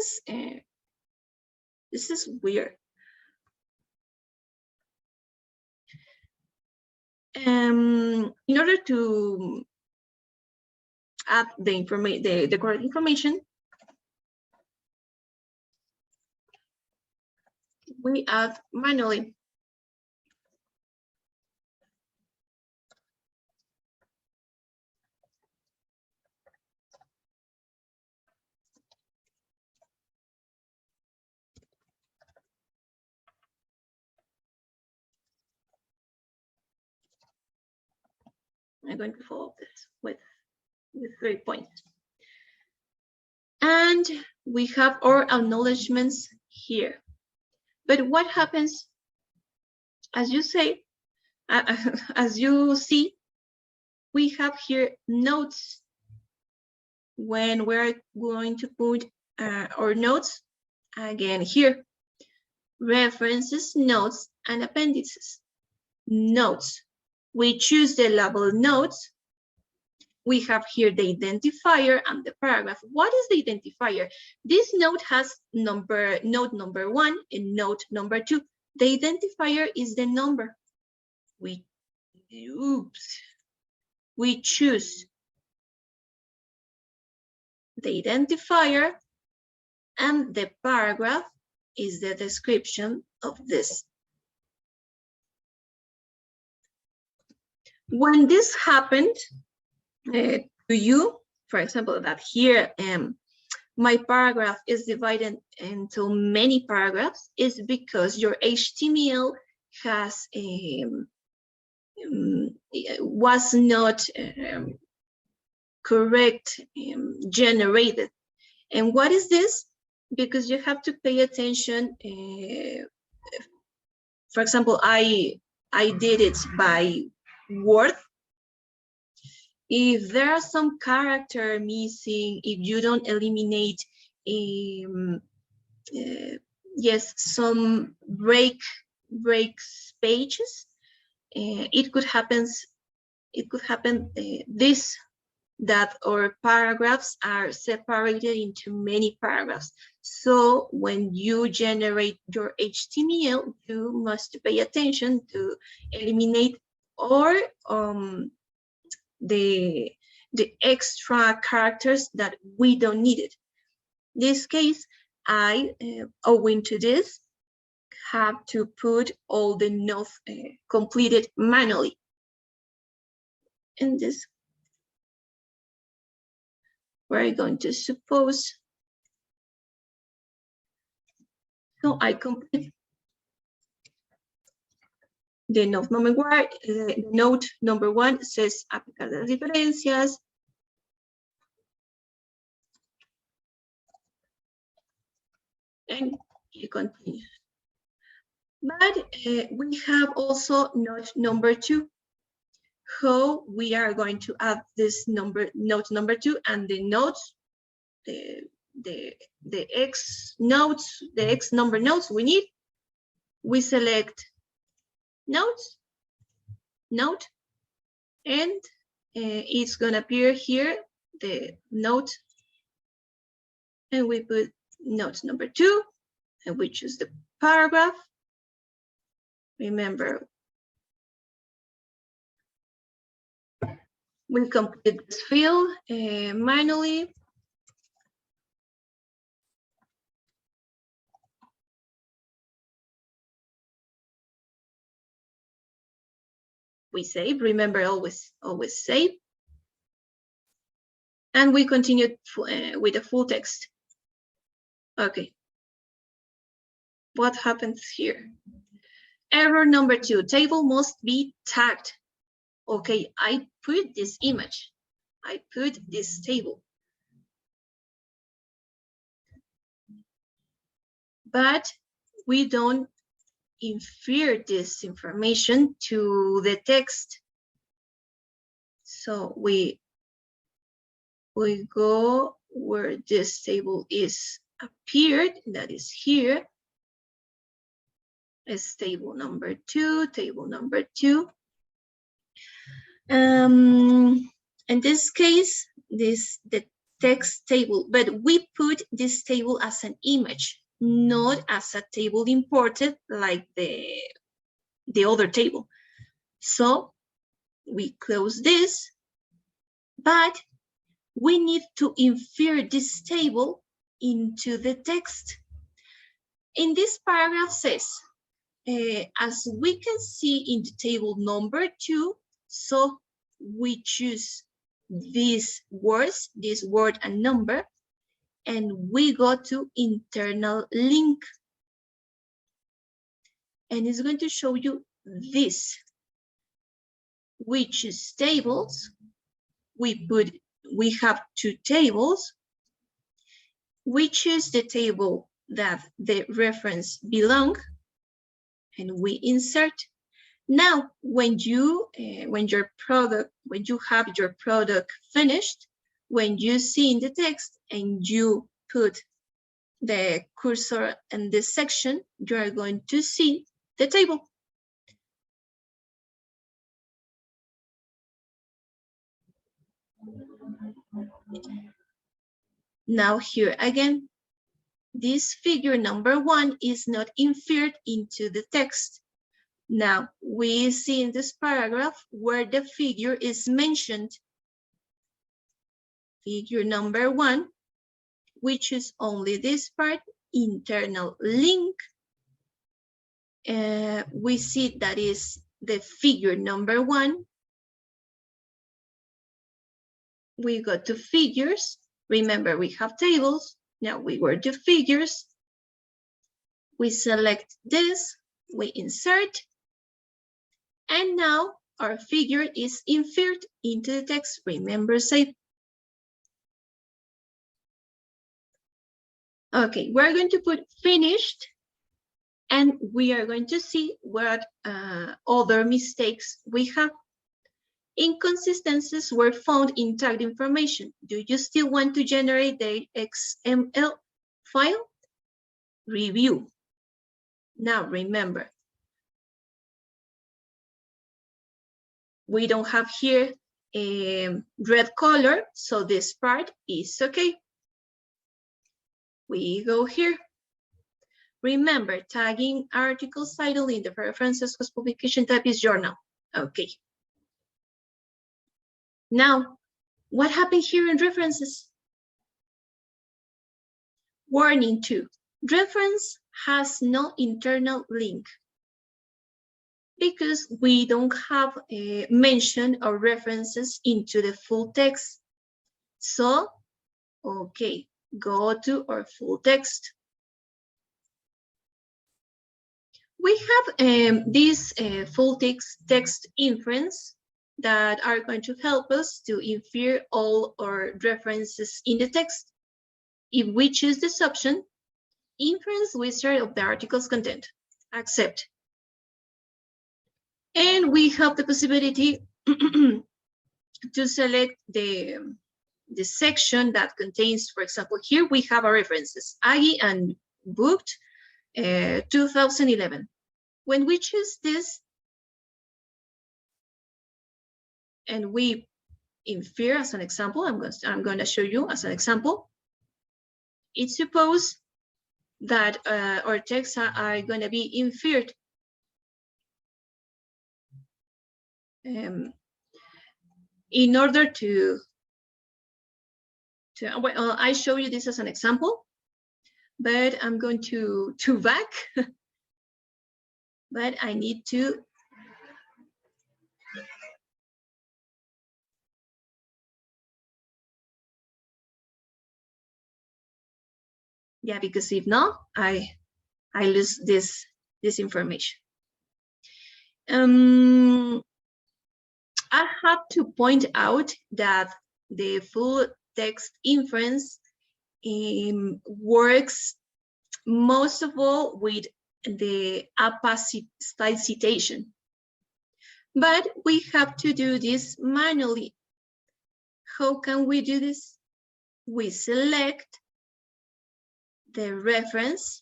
is weird. In order to add the correct information, we add manually. I'm going to follow this with 3 points. And we have our acknowledgements here. But what happens, as you say, as you see, we have here notes. When we're going to put our notes, again here, references, notes, and appendices. Notes. We choose the label notes. We have here the identifier and the paragraph. What is the identifier? This note has note number 1 and note number 2. The identifier is the number. We choose the identifier, and the paragraph is the description of this. When this happened to you, for example, that here my paragraph is divided into many paragraphs, is because your HTML has was not correct generated. And what is this? Because you have to pay attention. For example, I did it by word. If there are some character missing, if you don't eliminate yes, some breaks pages, it could happen this, that our paragraphs are separated into many paragraphs. So when you generate your HTML, you must pay attention to eliminate or the extra characters that we don't need it. In this case, I, owing to this, have to put all the notes completed manually. And this, we're going to suppose. So I complete the note number one. Note number one says aplicar las diferencias. And you continue. But we have also note number two. How we are going to add this note number two, and the notes, the X notes, the X number notes we need. We select notes, note, and it's gonna appear here, the note, and we put note number two, and we choose the paragraph. Remember, we complete this field manually. We save, remember, always save. And we continue with the full text. Okay. What happens here? Error number two, table must be tagged. Okay, I put this image. I put this table. But we don't infer this information to the text. So we go where this table is appeared, that is here. Is table number two, table number two. In this case, the text table, but we put this table as an image, not as a table imported like the other table. So we close this, but we need to infer this table into the text. In this paragraph says, as we can see in the table number two, so we choose these words, this word and number, and we go to internal link. And it's going to show you this. We choose tables. We have two tables. We choose the table that the reference belong, and we insert. Now, when you have your product finished, when you see in the text and you put the cursor in this section, you are going to see the table. Now here again, this figure number one is not inferred into the text. Now we see in this paragraph where the figure is mentioned. Figure number one, we choose only this part, internal link. We see that is the figure number one. We go to figures. Remember, we have tables. Now we go to figures. We select this, we insert. And now our figure is inferred into the text. Remember, save. Okay, we're going to put finished, and we are going to see what other mistakes we have. Inconsistencies were found in tagged information. Do you still want to generate the XML file? Review. Now remember, we don't have here a red color, so this part is okay. We go here. Remember, tagging article title in the references was publication type is journal. Okay. Now, what happened here in references? Warning 2. Reference has no internal link because we don't have a mention or references into the full text. So, okay, go to our full text. We have these full text inference that are going to help us to infer all our references in the text. If we choose this option, inference wizard of the article's content, accept. And we have the possibility to select the section that contains, for example, here we have our references, Aggie and booked 2011. When we choose this and we infer as an example, I'm going to show you as an example. It's supposed that our texts are going to be inferred. In order to well, I show you this as an example, but I'm going to back. But I need to because if not, I lose this information. I have to point out that the full text inference works most of all with the APA style citation. But we have to do this manually. How can we do this? We select the reference,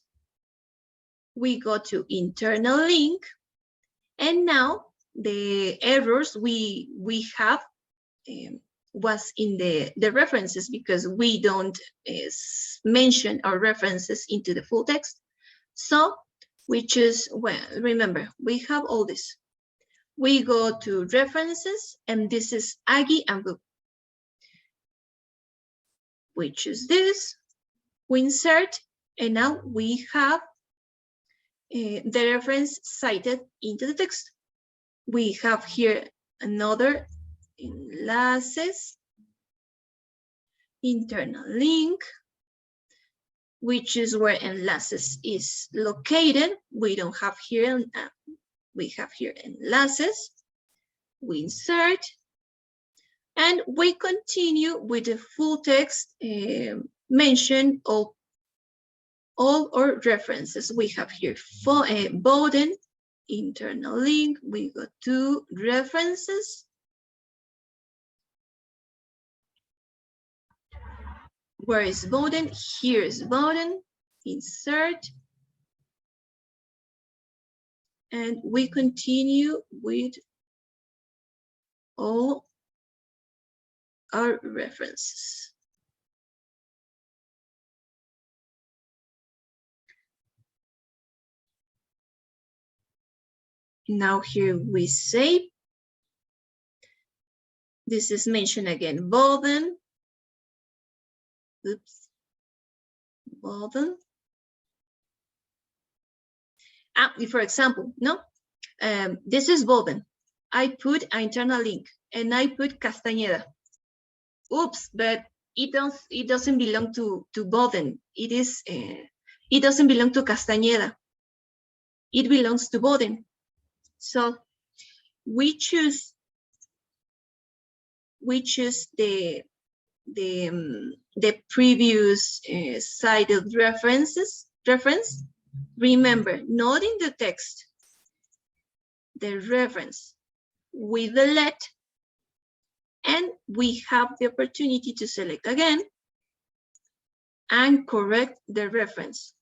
we go to internal link, and now the errors we have was in the references because we don't mention our references into the full text. So we choose, well, remember, we have all this. We go to references, and this is Aggie and Book. We choose this, we insert, and now we have the reference cited into the text. We have here another enlaces, internal link, which is where enlaces is located. We don't have here, we have here enlaces. We insert, and we continue with the full text mention of all our references. We have here for Bowden, internal link. We go to references. Where is Bowden? Here is Bowden. Insert. And we continue with all our references. Now here we save. This is mentioned again, Bowden. Oops, Bowden. For example, no, this is Bowden. I put an internal link and I put Castañeda. Oops, but it doesn't belong to Bowden. It doesn't belong to Castañeda. It belongs to Bowden. So we choose the previous cited reference. Remember, not in the text, the reference with the let, and we have the opportunity to select again and correct the reference.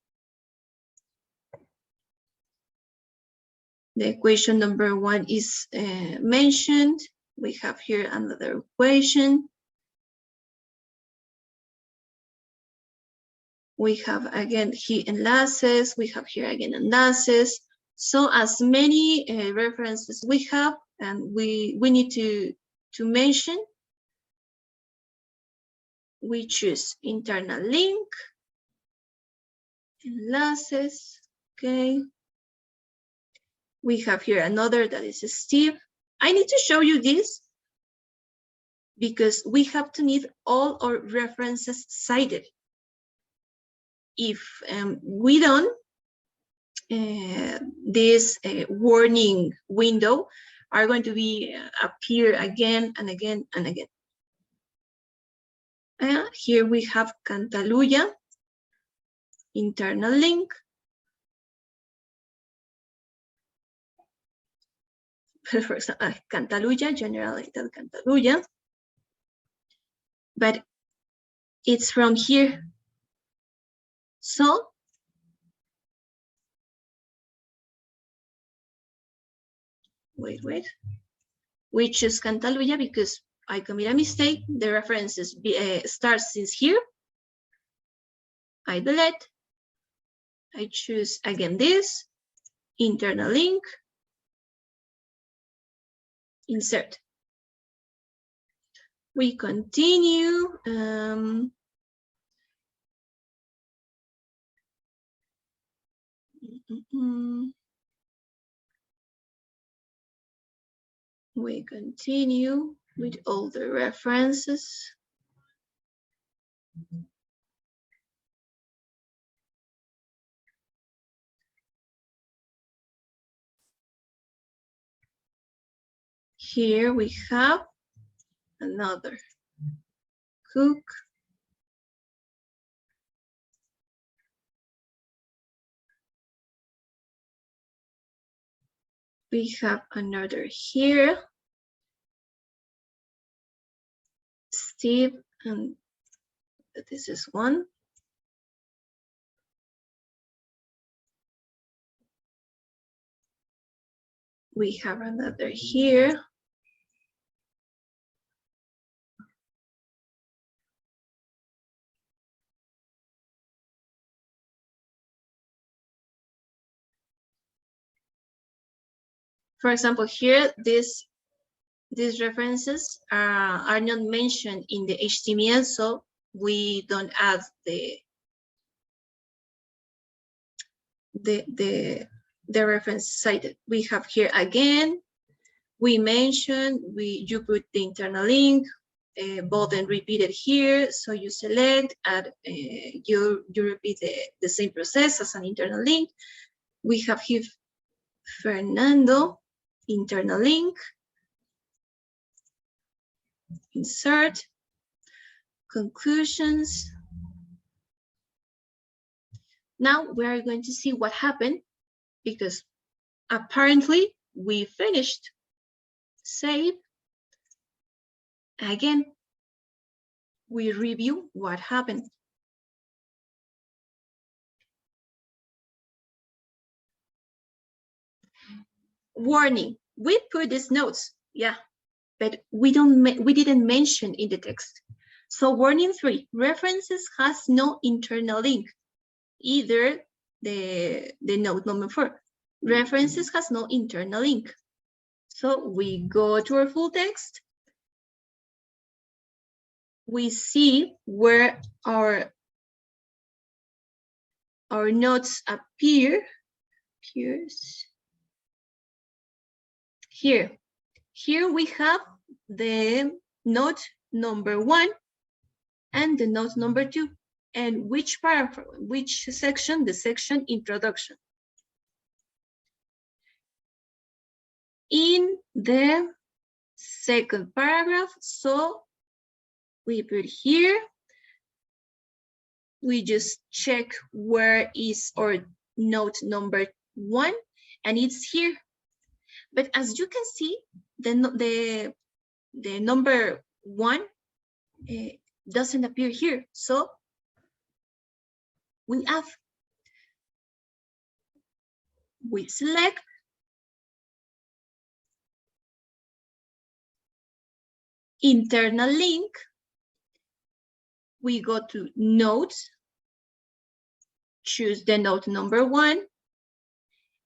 The equation number 1 is mentioned. We have here another equation. We have again here enlaces. We have here again enlaces. So as many references we have, and we need to mention, we choose internal link, enlaces, okay. We have here another that is Steve. I need to show you this because we have to need all our references cited. If we don't, this warning window are going to be appear again and again and again. Here we have Cantaluya, internal link. For example, Cantaluya, generated Cantaluya. But it's from here. So wait. We choose Cantaluya because I commit a mistake. The references starts since here. I delete. I choose again this, internal link, insert. We continue. We continue with all the references. Here we have another cook. We have another here. Steve, and this is one. We have another here. For example, here, these references are not mentioned in the HTML, so we don't add the reference cited. We have here again, we mentioned, you put the internal link, button repeated here, so you select, and you repeat the same process as an internal link. We have here Fernando, internal link, insert, conclusions. Now we are going to see what happened, because apparently we finished. Save. Again, we review what happened. Warning, we put these notes, yeah, but we didn't mention in the text. So warning 3, references has no internal link. Either the note number 4, references has no internal link. So we go to our full text. We see where our notes appears. Here we have the note number 1 and the note number 2, and which paragraph, which section, the section introduction. in the second paragraph. So we put here, we just check where is our note number 1, and it's here. But as you can see, the number 1 doesn't appear here. So we select internal link, we go to notes, choose the note number 1,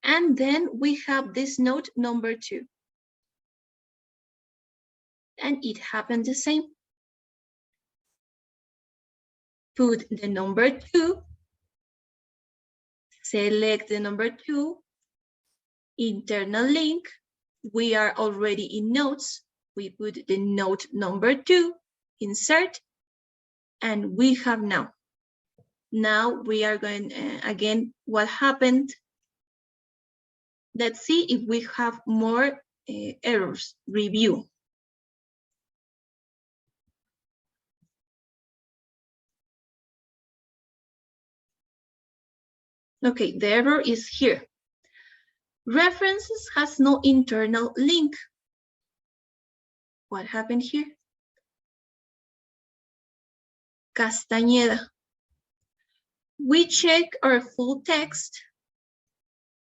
and then we have this note number 2. And it happened the same. Put the number 2, select the number 2, internal link, we are already in notes, we put the note number 2, insert, and we have now. Now we are going, again, what happened? Let's see if we have more errors. Review. Okay, the error is here. References has no internal link. What happened here? Castañeda. We check our full text.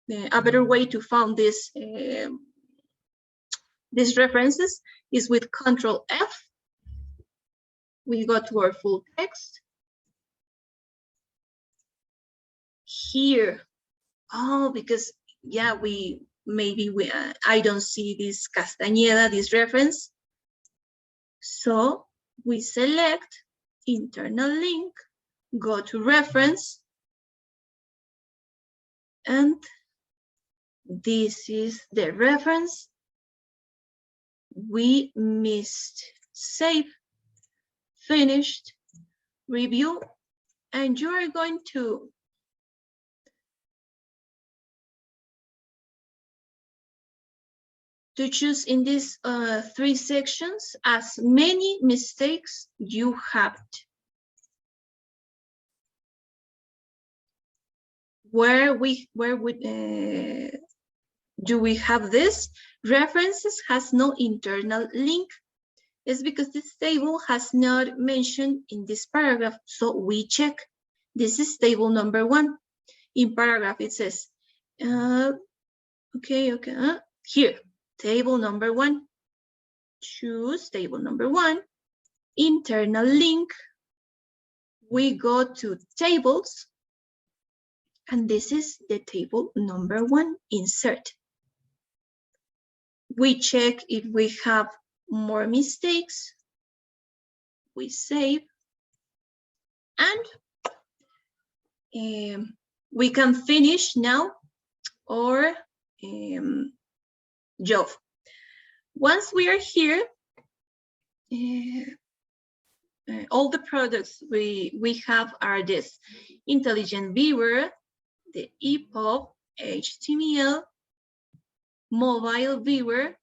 A better way to find this these references is with Control F. We go to our full text. Here, oh, because yeah, I don't see this Castañeda, this reference. So we select internal link, go to reference, and this is the reference we missed. Save, finished, review, and you are going to choose in these 3 sections as many mistakes you have. Where would do we have this? References has no internal link. It's because this table has not mentioned in this paragraph, so we check. This is table number 1. In paragraph it says, here, table number 1. Choose table number 1, internal link. We go to tables, and this is the table number 1, insert. We check if we have more mistakes. We save, and we can finish now our job. Once we are here, all the products we have are this: Intelligent Viewer, the EPUB, HTML, Mobile Viewer,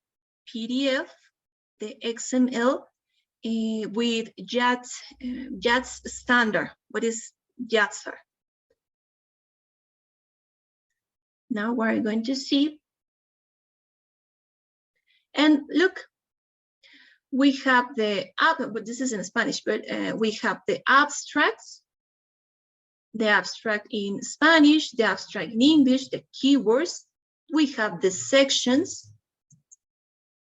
PDF, the XML, with JATS standard. What is JATS? Now we're going to see. And look, we have the but this is in Spanish, but we have the abstracts, the abstract in Spanish, the abstract in English, the keywords. We have the sections,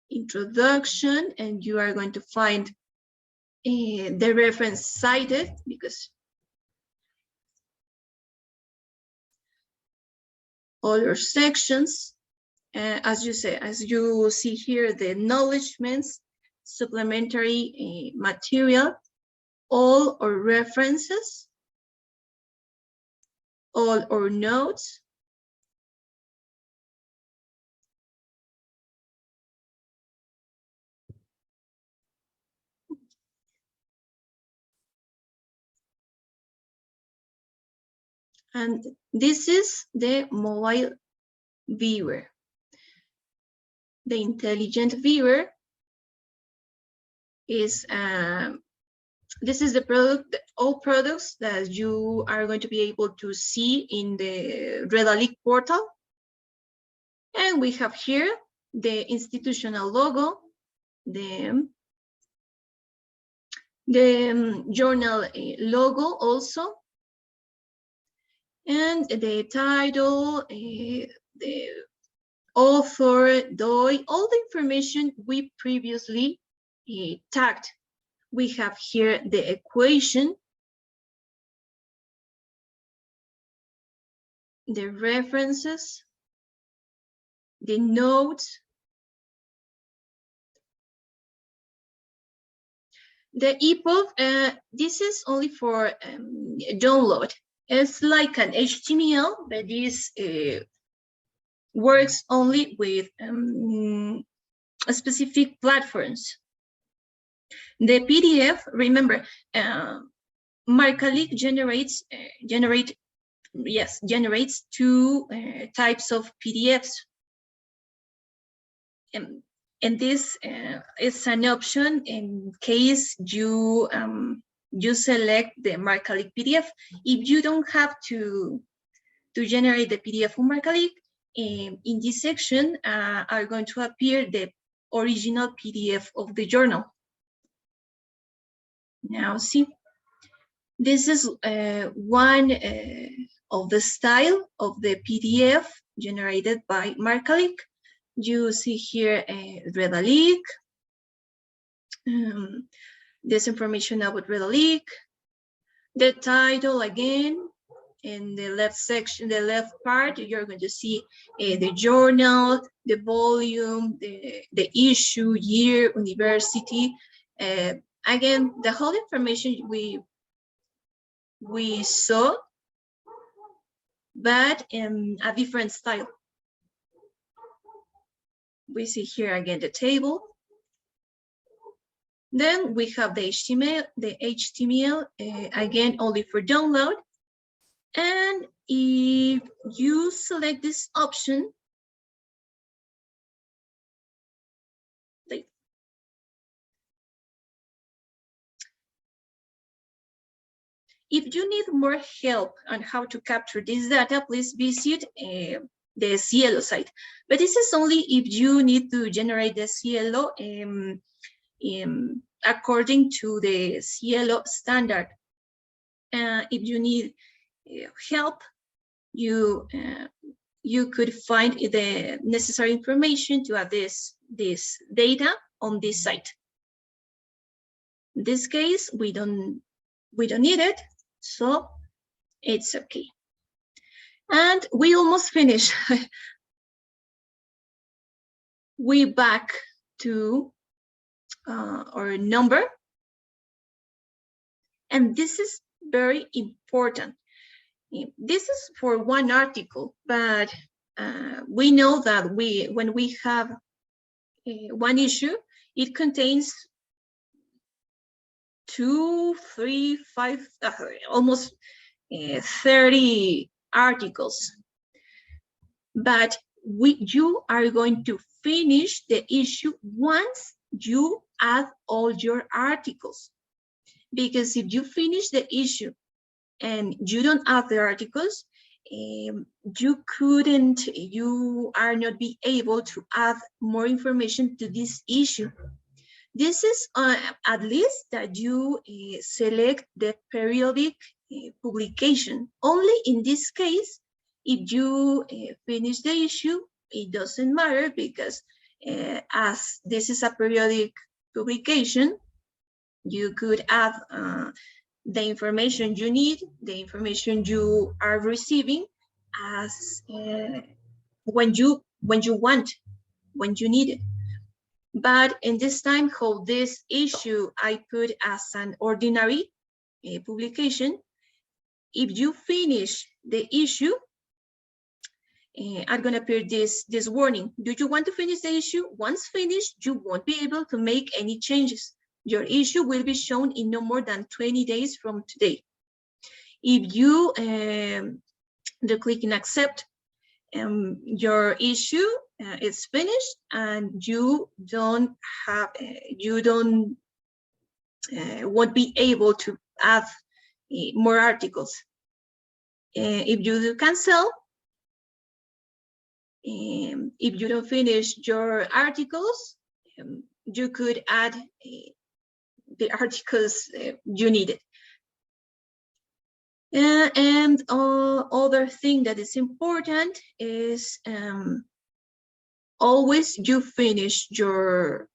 introduction, and you are going to find the reference cited, because other sections, as you see here, the acknowledgements, supplementary material, all our references, all our notes, and this is the mobile viewer. The intelligent viewer is, this is the product, all products that you are going to be able to see in the Redalyc portal. And we have here the institutional logo, the journal logo also, and the title, the author, DOI, all the information we previously tagged. We have here the equation, the references, the notes, the EPUB. This is only for download. It's like an HTML, but this works only with specific platforms. The PDF, remember, Marcalyc generates two types of PDFs. And this is an option in case you select the Marcalyc PDF. If you don't have to generate the PDF from Marcalyc, in this section are going to appear the original PDF of the journal. Now see, this is one of the style of the PDF generated by Marcalyc. You see here Redalyc, this information about Redalyc, the title again. In the left section, the left part, you're going to see the journal, the volume, the issue, year, university. Again, the whole information we saw, but in a different style. We see here again the table. Then we have the HTML, again only for download. And if you select this option, if you need more help on how to capture this data, please visit the Cielo site. But this is only if you need to generate the Cielo according to the Cielo standard. If you need help, you could find the necessary information to add this data on this site. In this case, we don't need it, so it's okay. And we almost finished. We back to our number, and this is very important. This is for one article, but we know that when we have one issue, it contains 2, 3, 5, almost 30 articles. But you are going to finish the issue once you add all your articles. Because if you finish the issue and you don't add the articles, you are not be able to add more information to this issue. This is at least that you select the periodic publication. Only in this case, if you finish the issue, it doesn't matter, because as this is a periodic publication, you could add the information you need, the information you are receiving, as when you want, when you need it. But in this time, how this issue I put as an ordinary publication, if you finish the issue, I'm gonna appear this warning. Do you want to finish the issue? Once finished, you won't be able to make any changes. Your issue will be shown in no more than 20 days from today. If you click in accept, your issue is finished and you don't won't be able to add more articles. If you do cancel, if you don't finish your articles, you could add the articles you needed. And other thing that is important is always you finish your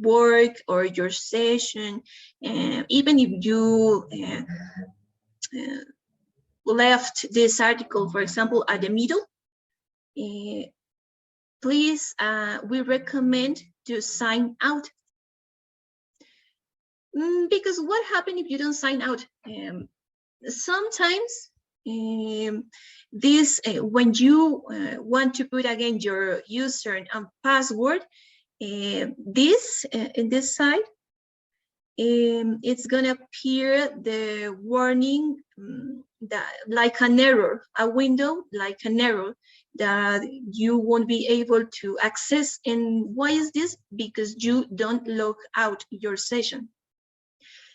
work or your session, even if you left this article, for example, at the middle, please, we recommend to sign out. Because what happens if you don't sign out? Sometimes this when you want to put again your user and password, this in this side, it's gonna appear the warning that like an error, a window like an error that you won't be able to access. And why is this? Because you don't log out your session.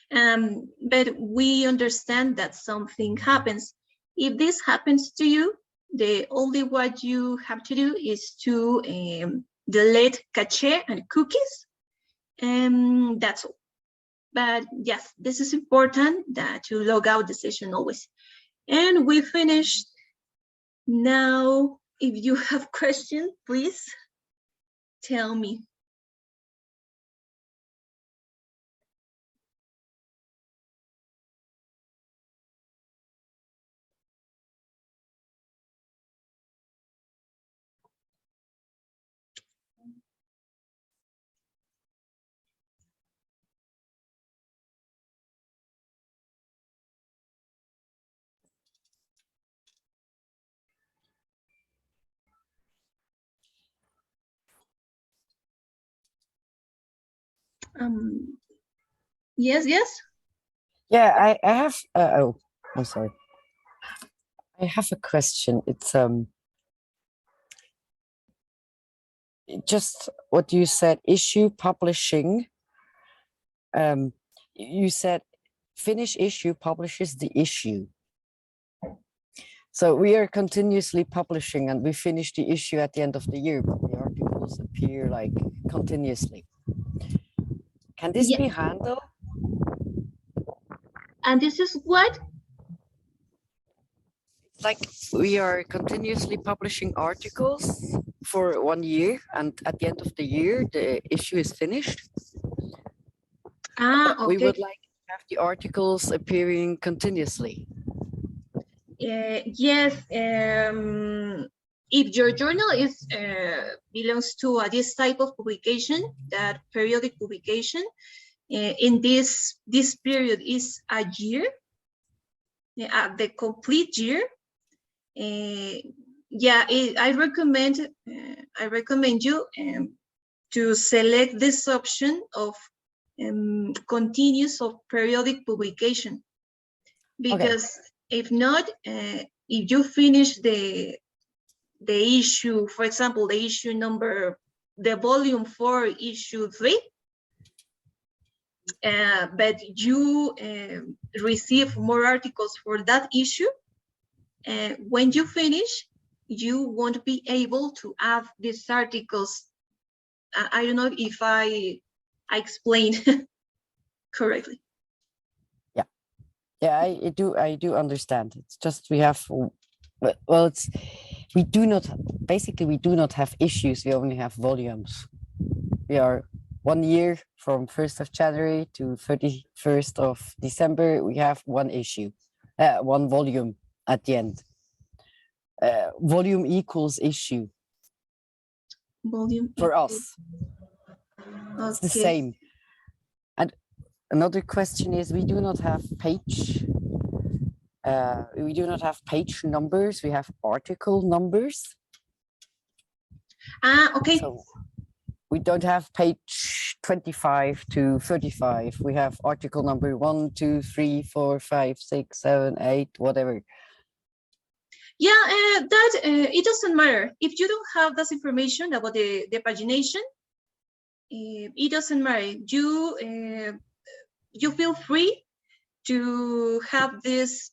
But we understand that something happens. If this happens to you, the only what you have to do is to delete cache and cookies, and that's all. But yes, this is important that to log out the session always. And we finished. Now, if you have questions, please tell me. Yes. Yeah, I have. Oh, I'm sorry. I have a question. It's just what you said. Issue publishing. You said finish issue publishes the issue. So we are continuously publishing, and we finish the issue at the end of the year, but the articles appear like continuously. Can this be handled? And this is what? Like we are continuously publishing articles for 1 year, and at the end of the year, the issue is finished. Okay. We would like to have the articles appearing continuously. Yes. If your journal is belongs to this type of publication, that periodic publication, in this period is a year, the complete year. Yeah, I recommend you to select this option of continuous or periodic publication, because if not, if you finish the issue, for example, the issue number, the volume 4, issue 3, but you receive more articles for that issue, when you finish, you won't be able to add these articles. I don't know if I explained correctly. Yeah, I do understand. It's just we have, well, we do not have issues. We only have volumes. We are 1 year from 1st of January to 31st of December. We have one issue, one volume at the end. Volume equals issue. Volume for us. Okay. It's the same. And another question is, we do not have page numbers. We have article numbers. Okay. So we don't have page 25 to 35. We have article number 1, 2, 3, 4, 5, 6, 7, 8, whatever. Yeah, it doesn't matter. If you don't have this information about the pagination, it doesn't matter. You feel free to have this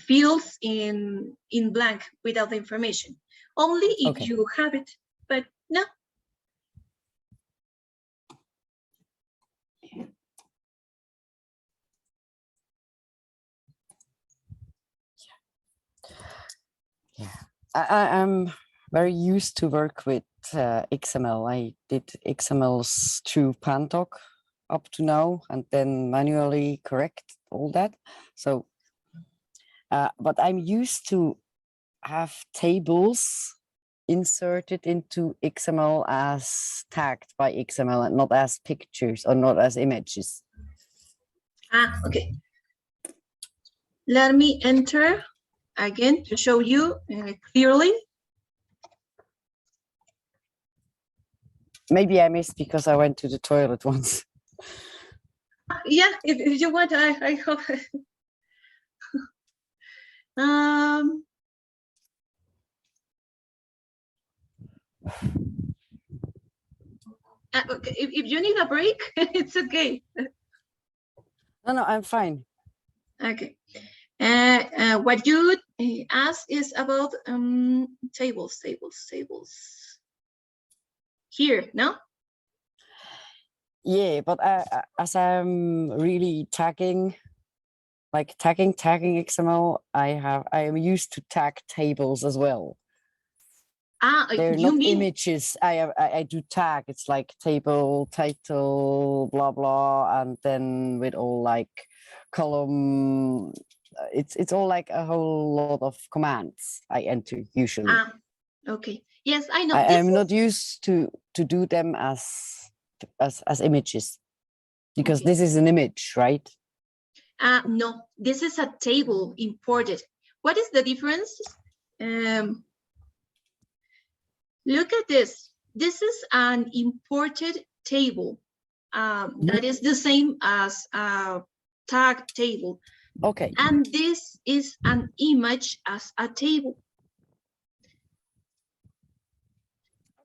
fields in blank without the information. Only if Okay. you have it, but no. Yeah, I'm very used to work with XML. I did XMLs through Pandoc up to now, and then manually correct all that. So, but I'm used to have tables inserted into XML as tagged by XML and not as pictures or not as images. Ah, okay. Let me enter again to show you clearly. Maybe I missed because I went to the toilet once. Yeah, if you want, I hope. Okay, if you need a break, it's okay. No, I'm fine. Okay. What you ask is about tables. Here, no? Yeah, but as I'm really tagging XML, I am used to tag tables as well. Ah, They're you not mean images. I do tag. It's like table, title, blah blah, and then with all like column. It's all like a whole lot of commands I enter usually. ah, okay. Yes, I know. I am not used to do them as images because Okay. this is an image, right? No, this is a table imported. What is the difference? Look at this. This is an imported table. That is the same as a tag table. Okay. And this is an image as a table.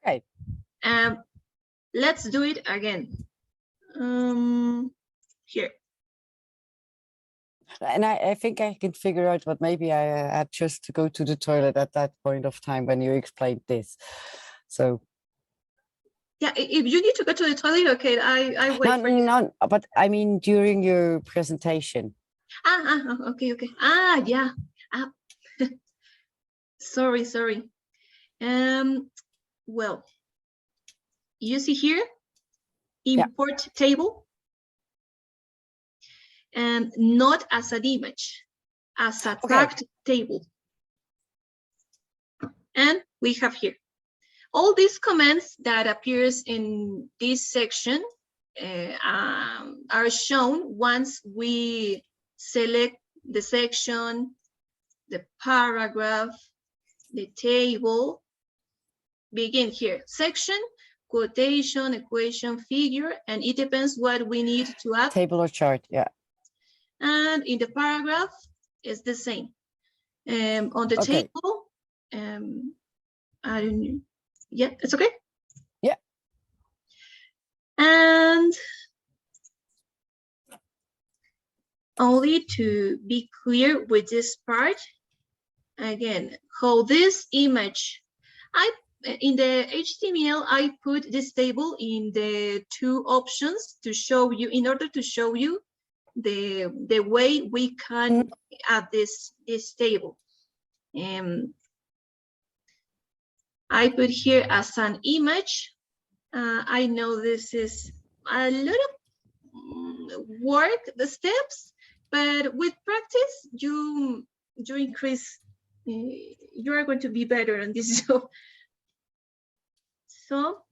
Okay. Let's do it again. Here. And I think I can figure out, but maybe I had just to go to the toilet at that point of time when you explained this. So yeah, if you need to go to the toilet, okay, I wait for you. No, but I mean during your presentation. Okay. Yeah. Sorry. Well, you see here, import table, and not as an image, as a tagged table. And we have here all these comments that appears in this section are shown once we select the section, the paragraph, the table. Begin here. Section, quotation, equation, figure, and it depends what we need to add. Table or chart, yeah. And in the paragraph, it's the same. On the table, I don't know. Yeah, it's okay. Yeah. And only to be clear with this part, again, how this image, in the HTML, I put this table in the two options to show you, in order to show you the way we can add this table. I put here as an image. I know this is a lot of work, the steps, but with practice, you increase, you are going to be better on this job. So,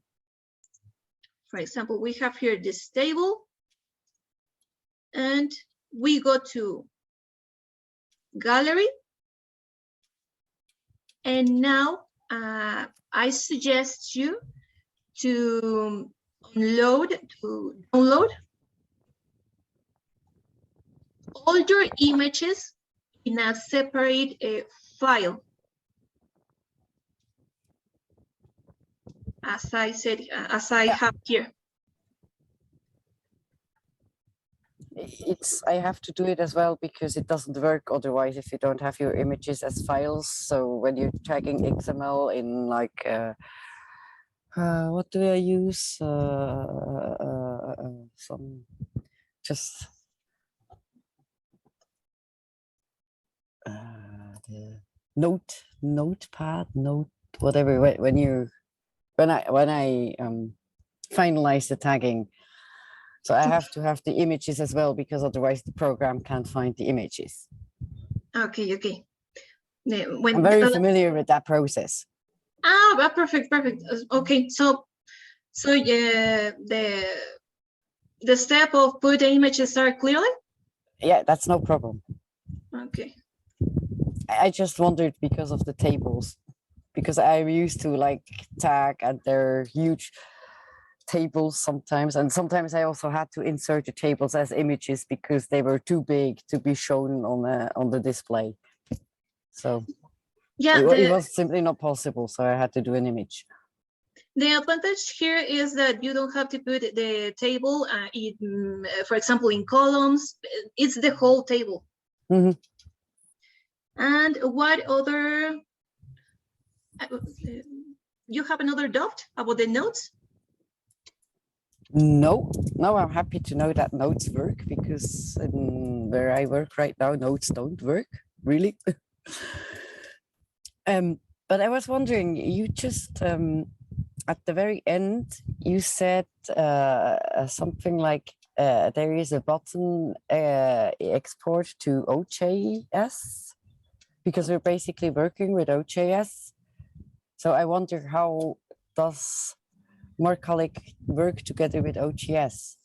for example, we have here this table, and we go to gallery, and now I suggest you to download all your images in a separate file. As I said, as I have here. I have to do it as well because it doesn't work otherwise if you don't have your images as files. So when you're tagging XML in like what do I use? Some just the notepad, whatever. When I finalize the tagging. So I have to have the images as well because otherwise the program can't find the images. Okay. I'm very familiar with that process. Perfect. Okay, so yeah, the step of put the images are clearly. Yeah, that's no problem. Okay. I just wondered because of the tables, because I used to like tag and they're huge tables sometimes, and sometimes I also had to insert the tables as images because they were too big to be shown on the display. So yeah, it was simply not possible, so I had to do an image. The advantage here is that you don't have to put the table in, for example, in columns. It's the whole table. Mm-hmm. And what other? You have another doubt about the notes? No, I'm happy to know that notes work because where I work right now, notes don't work really. But I was wondering, you just at the very end, you said something like there is a button export to OJS because we're basically working with OJS. So I wonder, how does Marcalyc work together with OJS?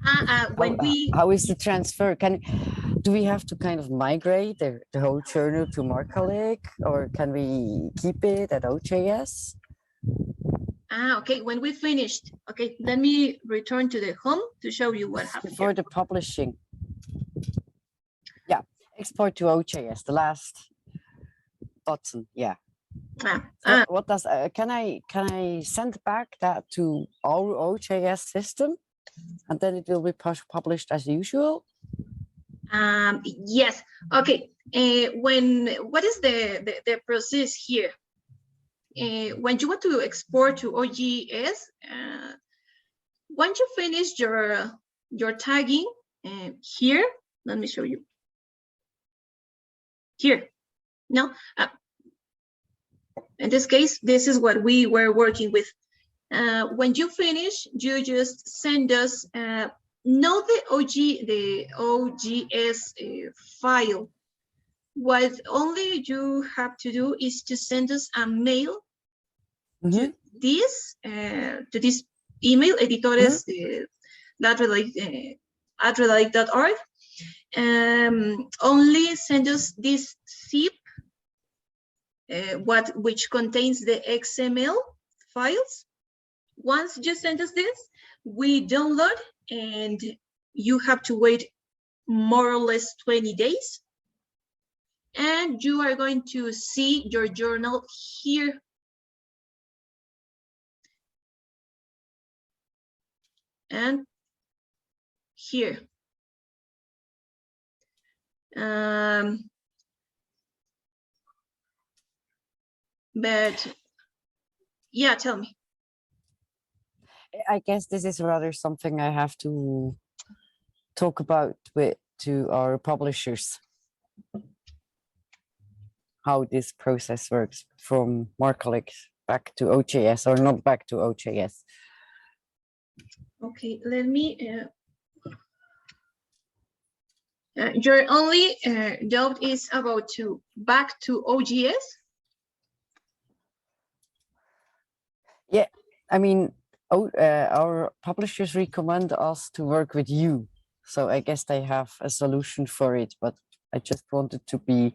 How is the transfer? Do we have to kind of migrate the whole journal to Marcalyc, or can we keep it at OJS? Okay, when we finished, okay, let me return to the home to show you what happened. For the publishing. Yeah, export to OJS, the last button, yeah. So what does, can I send back that to our OJS system and then it will be published as usual? Yes, okay. What is the process here? When you want to export to OJS, once you finish your tagging here, let me show you. Here, no. In this case, this is what we were working with. When you finish, you just send us not the OJS file. What only you have to do is to send us a mail to this email, editores at Redalyc.org. Only send us this zip, which contains the XML files. Once you send us this, we download, and you have to wait more or less 20 days. And you are going to see your journal here. And here. But yeah, tell me. I guess this is rather something I have to talk about to our publishers, how this process works from Marcalyc back to OJS, or not back to OJS. Okay, let me. Your only doubt is about to back to OJS? Yeah, I mean, our publishers recommend us to work with you, so I guess they have a solution for it, but I just wanted to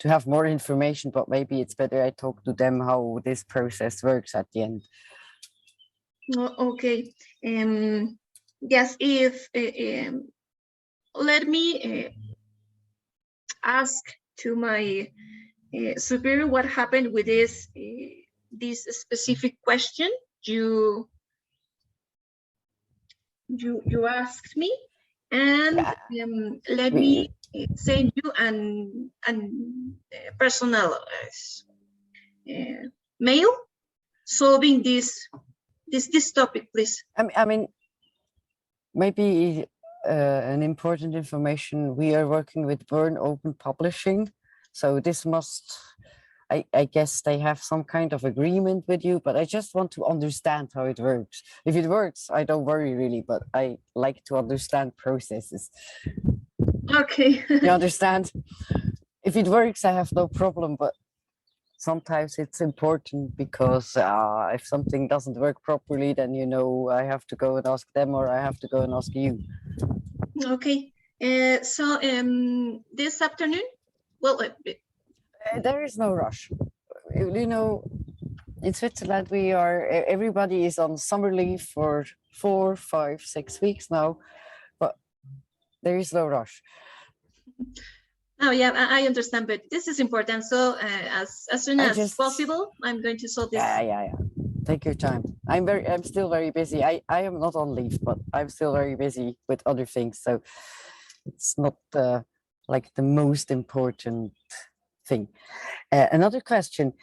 have more information, but maybe it's better I talk to them how this process works at the end. Okay. Yes, if let me ask to my superior what happened with this specific question you asked me, and let me send you an personal mail solving this topic, please. I mean, maybe an important information, we are working with Burn Open Publishing, so this must, I guess they have some kind of agreement with you, but I just want to understand how it works. If it works, I don't worry really, but I like to understand processes. Okay. You understand? If it works, I have no problem, but sometimes it's important because if something doesn't work properly, then you know I have to go and ask them, or I have to go and ask you. Okay. So this afternoon, well, there is no rush. You know, in Switzerland, everybody is on summer leave for 4, 5, 6 weeks now, but there is no rush. Oh yeah, I understand, but this is important. So as soon as possible, I'm going to solve this. Yeah. Take your time. I'm still very busy. I am not on leave, but I'm still very busy with other things. So it's not like the most important thing. Another question.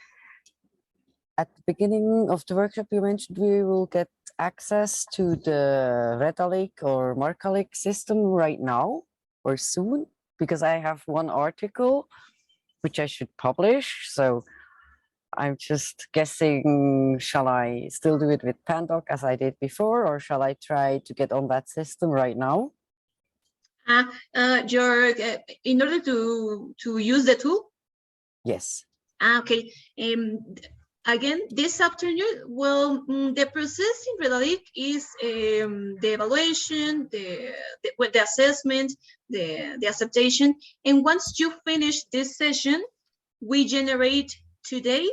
At the beginning of the workshop, you mentioned we will get access to the Redalyc or Marcalyc system right now or soon, because I have one article which I should publish. So I'm just guessing, shall I still do it with Pandoc as I did before, or shall I try to get on that system right now? In order to use the tool? Yes. Okay. Again, this afternoon, well, the process in Redalyc is the evaluation, the assessment, the acceptation. And once you finish this session, we generate today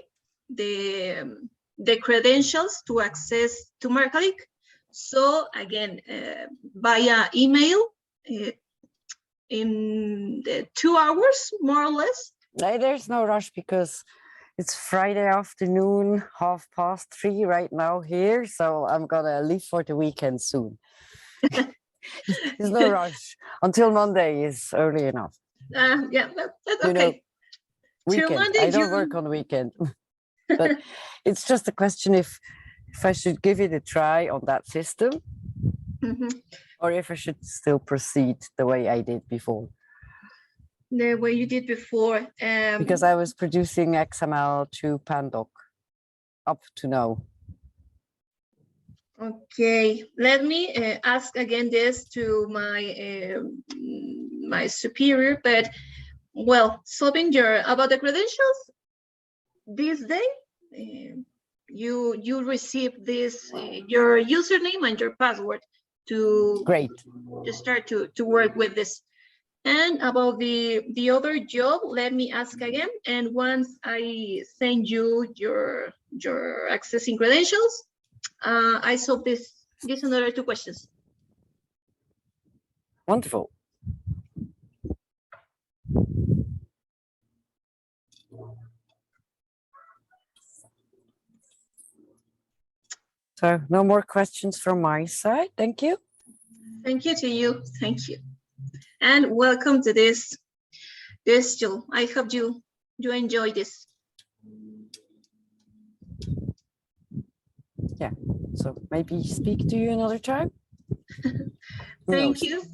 the credentials to access to Marcalyc. So again, via email, in 2 hours, more or less. There's no rush because it's Friday afternoon, 3:30 right now here. So I'm gonna leave for the weekend soon. There's no rush. Until Monday is early enough. Yeah, that's okay. You know, weekend. Monday, I don't work on weekend. But it's just a question if I should give it a try on that system, or if I should still proceed the way I did before. The way you did before. Because I was producing XML to Pandoc up to now. Okay, let me ask again this to my my superior, but well, solving about the credentials this day, you receive this your username and your password to start to work with this. And about the other job, let me ask again. And once I send you your accessing credentials, I solve these another 2 questions. Wonderful. So no more questions from my side. Thank you. Thank you to you. Thank you. And welcome to this Jill. I hope you enjoy this. Yeah. So maybe speak to you another time. Thank you.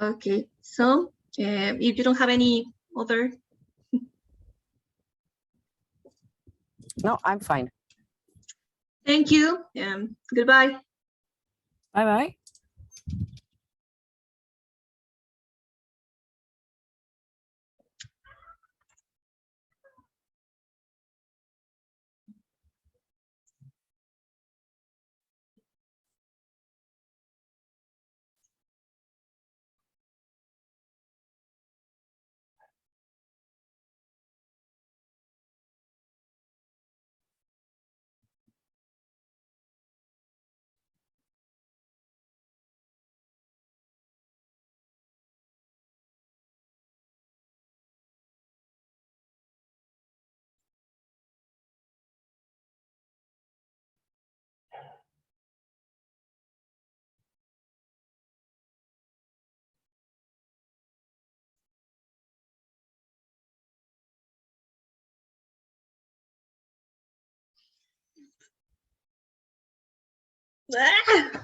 Okay. So if you don't have any other. No, I'm fine. Thank you. Goodbye. Bye-bye. ¡Ah!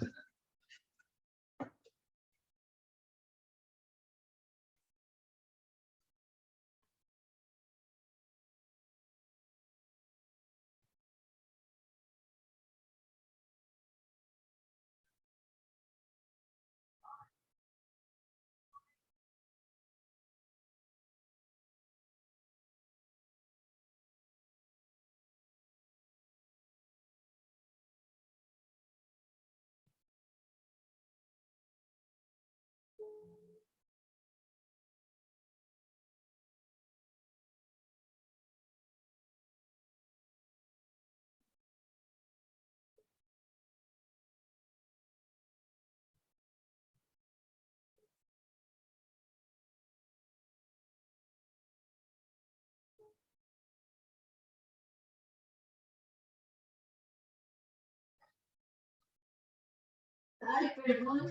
Ay, perdón.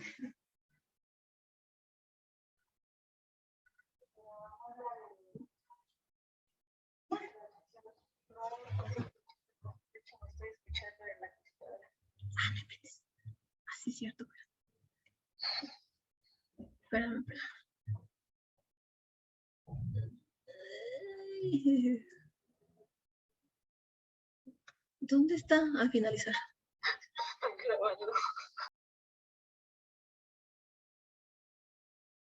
Estoy escuchando en la computadora. Ah, me metes. Ah, sí, cierto. Espérame, espérame. Ay. ¿Dónde está? A finalizar.